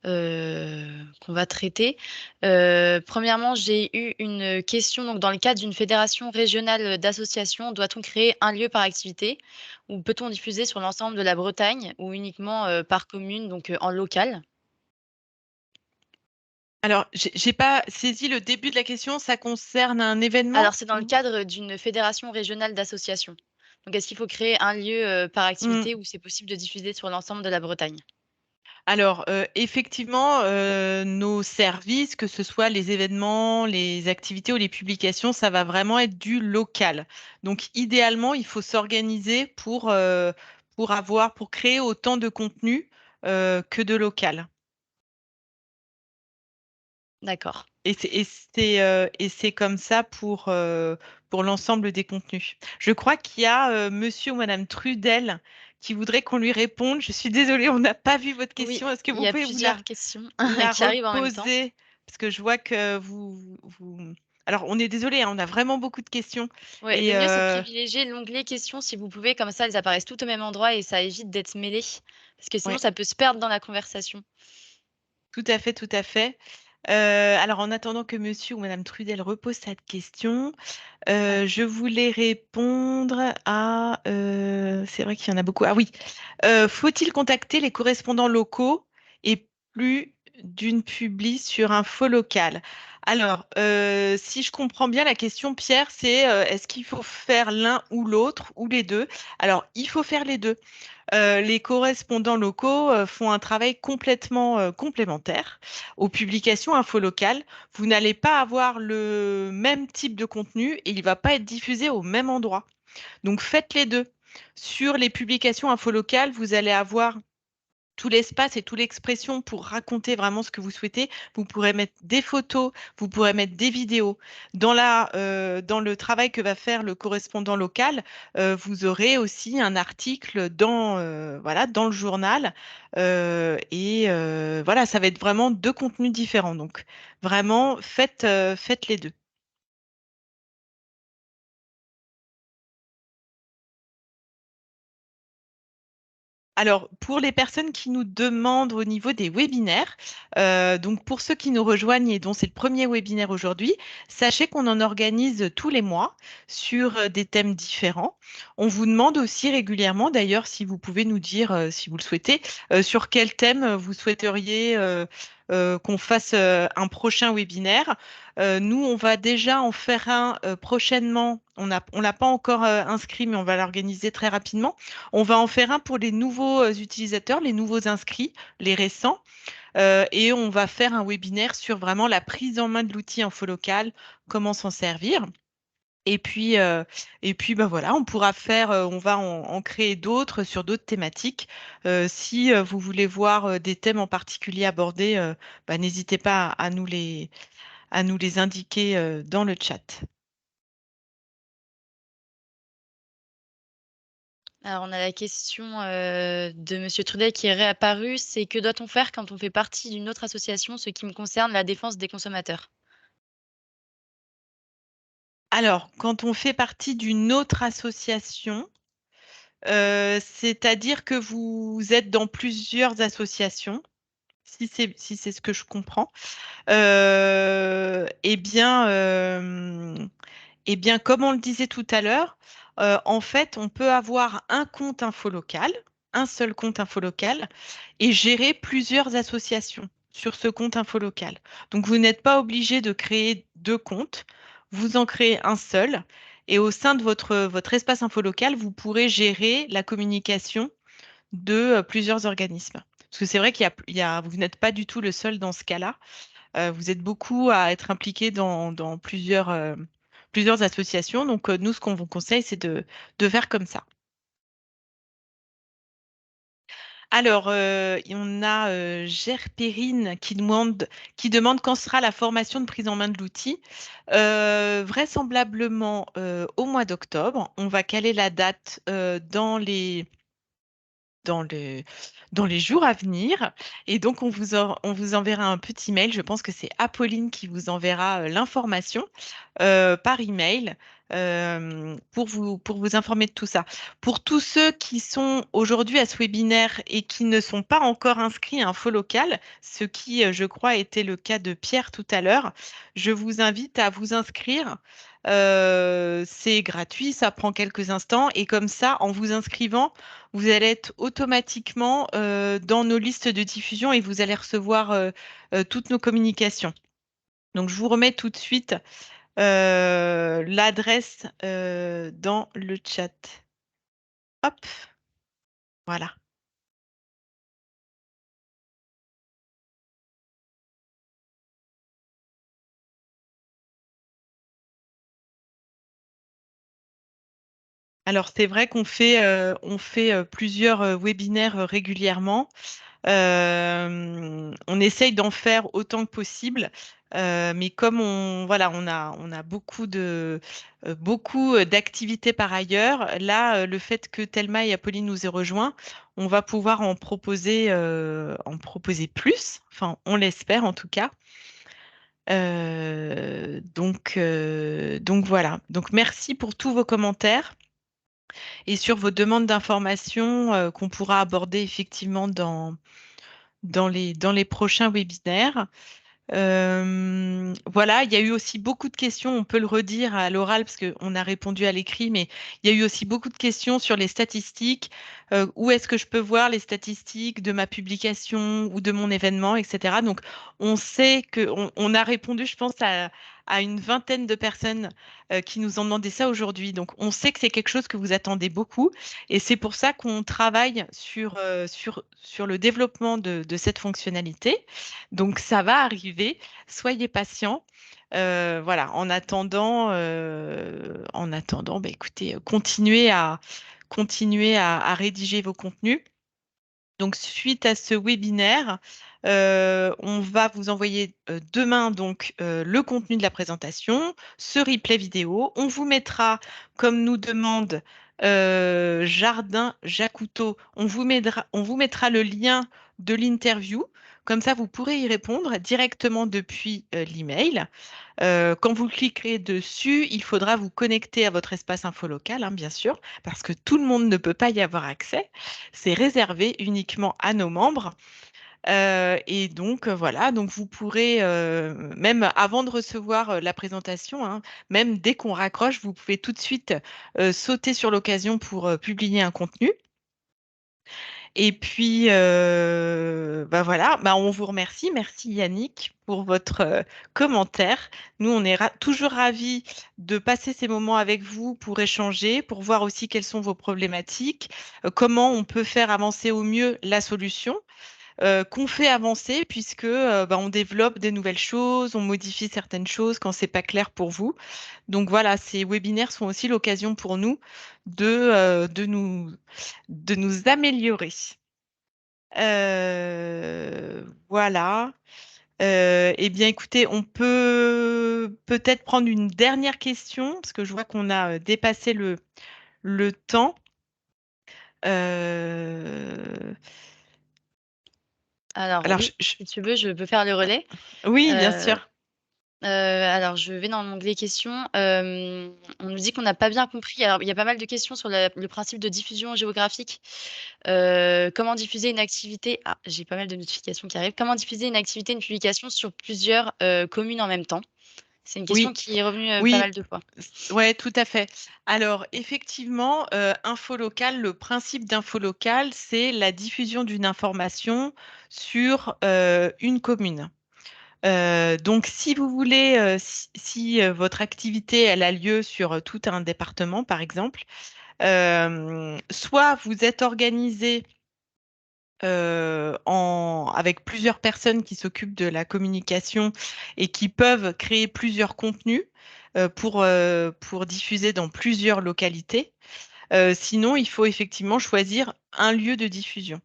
qu'on va traiter. Premièrement, j'ai eu une question donc dans le cadre d'une fédération régionale d'associations, doit-on créer un lieu par activité ou peut-on diffuser sur l'ensemble de la Bretagne ou uniquement, par commune, donc en local? Alors, j'ai pas saisi le début de la question. Ça concerne un événement? Alors c'est dans le cadre d'une fédération régionale d'associations. Donc est-ce qu'il faut créer un lieu, par Hmm. activité ou c'est possible de diffuser sur l'ensemble de la Bretagne? Alors, effectivement, nos services, que ce soit les événements, les activités ou les publications, ça va vraiment être du local. Donc, idéalement, il faut s'organiser pour créer autant de contenu que de local. D'accord. Et c'est comme ça pour l'ensemble des contenus. Je crois qu'il y a monsieur ou madame Trudel qui voudrait qu'on lui réponde. Je suis désolée, on n'a pas vu votre Oui, question. Est-ce que il vous y a pouvez plusieurs questions la qui arrivent en même temps. reposer? Parce que je vois que vous... Alors, on est désolé, hein, on a vraiment beaucoup de questions. Ouais, Et le mieux, c'est de privilégier l'onglet questions si vous pouvez, comme ça, elles apparaissent toutes au même endroit et ça évite d'être mêlées. Parce que sinon, ouais, ça peut se perdre dans la conversation. tout à fait, tout à fait. Alors, en attendant que monsieur ou madame Trudel repose cette question, Ah, je voulais répondre à... c'est vrai qu'il y en a beaucoup. Ah oui. Faut-il contacter les correspondants locaux et plus d'une publi sur un faux local? Alors, si je comprends bien la question, Pierre, c'est est-ce qu'il faut faire l'un ou l'autre ou les deux? Alors, il faut faire les deux. Les correspondants locaux font un travail complètement complémentaire aux publications info locales. Vous n'allez pas avoir le même type de contenu et il ne va pas être diffusé au même endroit. Donc faites les deux. Sur les publications info locales, vous allez avoir tout l'espace et toute l'expression pour raconter vraiment ce que vous souhaitez. Vous pourrez mettre des photos, vous pourrez mettre des vidéos. Dans le travail que va faire le correspondant local, vous aurez aussi un article voilà, dans le journal. Voilà, ça va être vraiment deux contenus différents. Donc, vraiment, faites les deux. Alors, pour les personnes qui nous demandent au niveau des webinaires, donc pour ceux qui nous rejoignent et dont c'est le premier webinaire aujourd'hui, sachez qu'on en organise tous les mois sur des thèmes différents. On vous demande aussi régulièrement, d'ailleurs, si vous pouvez nous dire, si vous le souhaitez, sur quel thème vous souhaiteriez qu'on fasse un prochain webinaire. Nous, on va déjà en faire un prochainement. On l'a pas encore inscrit, mais on va l'organiser très rapidement. On va en faire un pour les nouveaux utilisateurs, les nouveaux inscrits, les récents. et on va faire un webinaire sur vraiment la prise en main de l'outil infolocal, comment s'en servir. Et puis bah voilà, on pourra faire, on va en créer d'autres sur d'autres thématiques. Si vous voulez voir des thèmes en particulier abordés, bah, n'hésitez pas à nous les indiquer dans le chat. Alors, on a la question de Monsieur Trudel qui est réapparue. C'est que doit-on faire quand on fait partie d'une autre association, ce qui me concerne la défense des consommateurs? Alors, quand on fait partie d'une autre association, c'est-à-dire que vous êtes dans plusieurs associations, si c'est ce que je comprends, eh bien, comme on le disait tout à l'heure, en fait, on peut avoir un compte infolocal, un seul compte infolocal, et gérer plusieurs associations sur ce compte infolocal. Donc, vous n'êtes pas obligé de créer deux comptes, vous en créez un seul, et au sein de votre espace infolocal, vous pourrez gérer la communication de plusieurs organismes. Parce que c'est vrai vous n'êtes pas du tout le seul dans ce cas-là. Vous êtes beaucoup à être impliqués dans plusieurs associations. Donc, nous, ce qu'on vous conseille, c'est de faire comme ça. Alors, on a Gerpérine qui demande quand sera la formation de prise en main de l'outil. Vraisemblablement au mois d'octobre. On va caler la date dans le, dans les jours à venir. Et donc, on vous enverra un petit mail. Je pense que c'est Apolline qui vous enverra l'information par email pour vous informer de tout ça. Pour tous ceux qui sont aujourd'hui à ce webinaire et qui ne sont pas encore inscrits à Info Local, ce qui, je crois, était le cas de Pierre tout à l'heure, je vous invite à vous inscrire. C'est gratuit, ça prend quelques instants et comme ça, en vous inscrivant, vous allez être automatiquement dans nos listes de diffusion et vous allez recevoir toutes nos communications. Donc, je vous remets tout de suite l'adresse dans le chat. Hop, voilà. Alors, c'est vrai on fait plusieurs webinaires régulièrement. On essaye d'en faire autant que possible, mais comme on a beaucoup d'activités par ailleurs. Là, le fait que Thelma et Apolline nous aient rejoints, on va pouvoir en proposer plus. Enfin, on l'espère en tout cas. Donc voilà. Donc merci pour tous vos commentaires et sur vos demandes d'informations qu'on pourra aborder effectivement dans les prochains webinaires. Voilà, il y a eu aussi beaucoup de questions, on peut le redire à l'oral parce qu'on a répondu à l'écrit, mais il y a eu aussi beaucoup de questions sur les statistiques. Où est-ce que je peux voir les statistiques de ma publication ou de mon événement, etc. Donc, on sait on a répondu, je pense, à une vingtaine de personnes qui nous ont demandé ça aujourd'hui. Donc, on sait que c'est quelque chose que vous attendez beaucoup et c'est pour ça qu'on travaille sur le développement de cette fonctionnalité. Donc, ça va arriver. Soyez patients. Voilà, bah, écoutez, continuez à rédiger vos contenus. Donc, suite à ce webinaire, on va vous envoyer demain donc le contenu de la présentation, ce replay vidéo. On vous mettra, comme nous demande Jardin Jacoutot, on vous mettra le lien de l'interview. Comme ça, vous pourrez y répondre directement depuis l'email. Quand vous cliquerez dessus, il faudra vous connecter à votre espace info local, hein, bien sûr, parce que tout le monde ne peut pas y avoir accès. C'est réservé uniquement à nos membres. Et donc, voilà, donc vous pourrez, même avant de recevoir la présentation, hein, même dès qu'on raccroche, vous pouvez tout de suite sauter sur l'occasion pour publier un contenu. Et puis, bah voilà, bah on vous remercie. Merci Yannick pour votre commentaire. Nous, on est toujours ravis de passer ces moments avec vous pour échanger, pour voir aussi quelles sont vos problématiques, comment on peut faire avancer au mieux la solution. qu'on fait avancer puisque on développe des nouvelles choses, on modifie certaines choses quand c'est pas clair pour vous. Donc voilà, ces webinaires sont aussi l'occasion pour nous de nous améliorer. Voilà. Eh bien, écoutez, on peut peut-être prendre une dernière question parce que je vois qu'on a dépassé le temps. Alors Alors, oui, si tu veux, je peux faire le relais. oui, bien Euh, sûr. Alors, je vais dans l'onglet questions. On nous dit qu'on n'a pas bien compris. Alors, il y a pas mal de questions sur le principe de diffusion géographique. Comment diffuser une activité? Ah, j'ai pas mal de notifications qui arrivent. Comment diffuser une activité, une publication sur plusieurs communes en même temps? C'est une question Oui, qui est revenue pas oui, mal de fois. ouais, tout à fait. Alors, effectivement, info locale, le principe d'info locale, c'est la diffusion d'une information sur une commune. Donc, si vous voulez, si votre activité elle a lieu sur tout un département, par exemple, soit vous êtes organisé avec plusieurs personnes qui s'occupent de la communication et qui peuvent créer plusieurs contenus pour diffuser dans plusieurs localités. Sinon, il faut effectivement choisir un lieu de diffusion.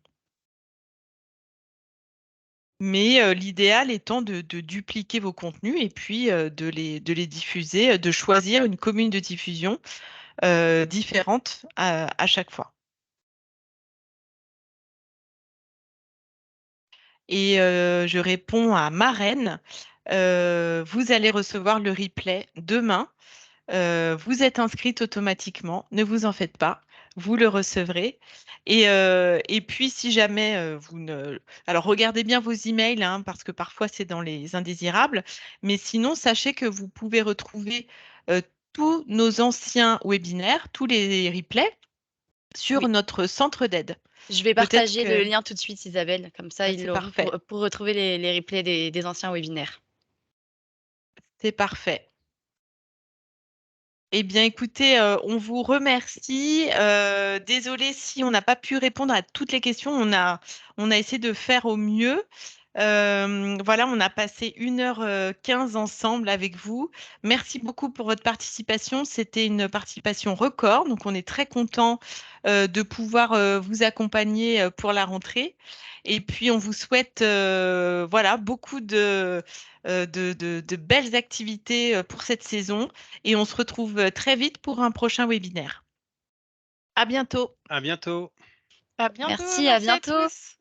Mais l'idéal étant de dupliquer vos contenus et puis de les diffuser, de choisir une commune de diffusion différente à chaque fois. Et je réponds à Marraine. Vous allez recevoir le replay demain. Vous êtes inscrite automatiquement. Ne vous en faites pas. Vous le recevrez. Et puis, si jamais vous ne... Alors, regardez bien vos emails, hein, parce que parfois, c'est dans les indésirables. Mais sinon, sachez que vous pouvez retrouver euh, tous nos anciens webinaires, tous les replays, sur Oui, notre centre d'aide. je vais Peut-être partager le que lien tout de suite, Isabelle. Comme ça, ils c'est l'auront parfait. pour retrouver les replays des anciens webinaires. C'est parfait. Eh bien, écoutez, on vous remercie. Désolé si on n'a pas pu répondre à toutes les questions. On a essayé de faire au mieux. Voilà, on a passé 1h15 ensemble avec vous. Merci beaucoup pour votre participation. C'était une participation record, donc on est très content de pouvoir vous accompagner pour la rentrée. Et puis, on vous souhaite voilà, beaucoup de belles activités pour cette saison et on se retrouve très vite pour un prochain webinaire. À bientôt. À bientôt. À bientôt, Merci, à merci à bientôt. tous.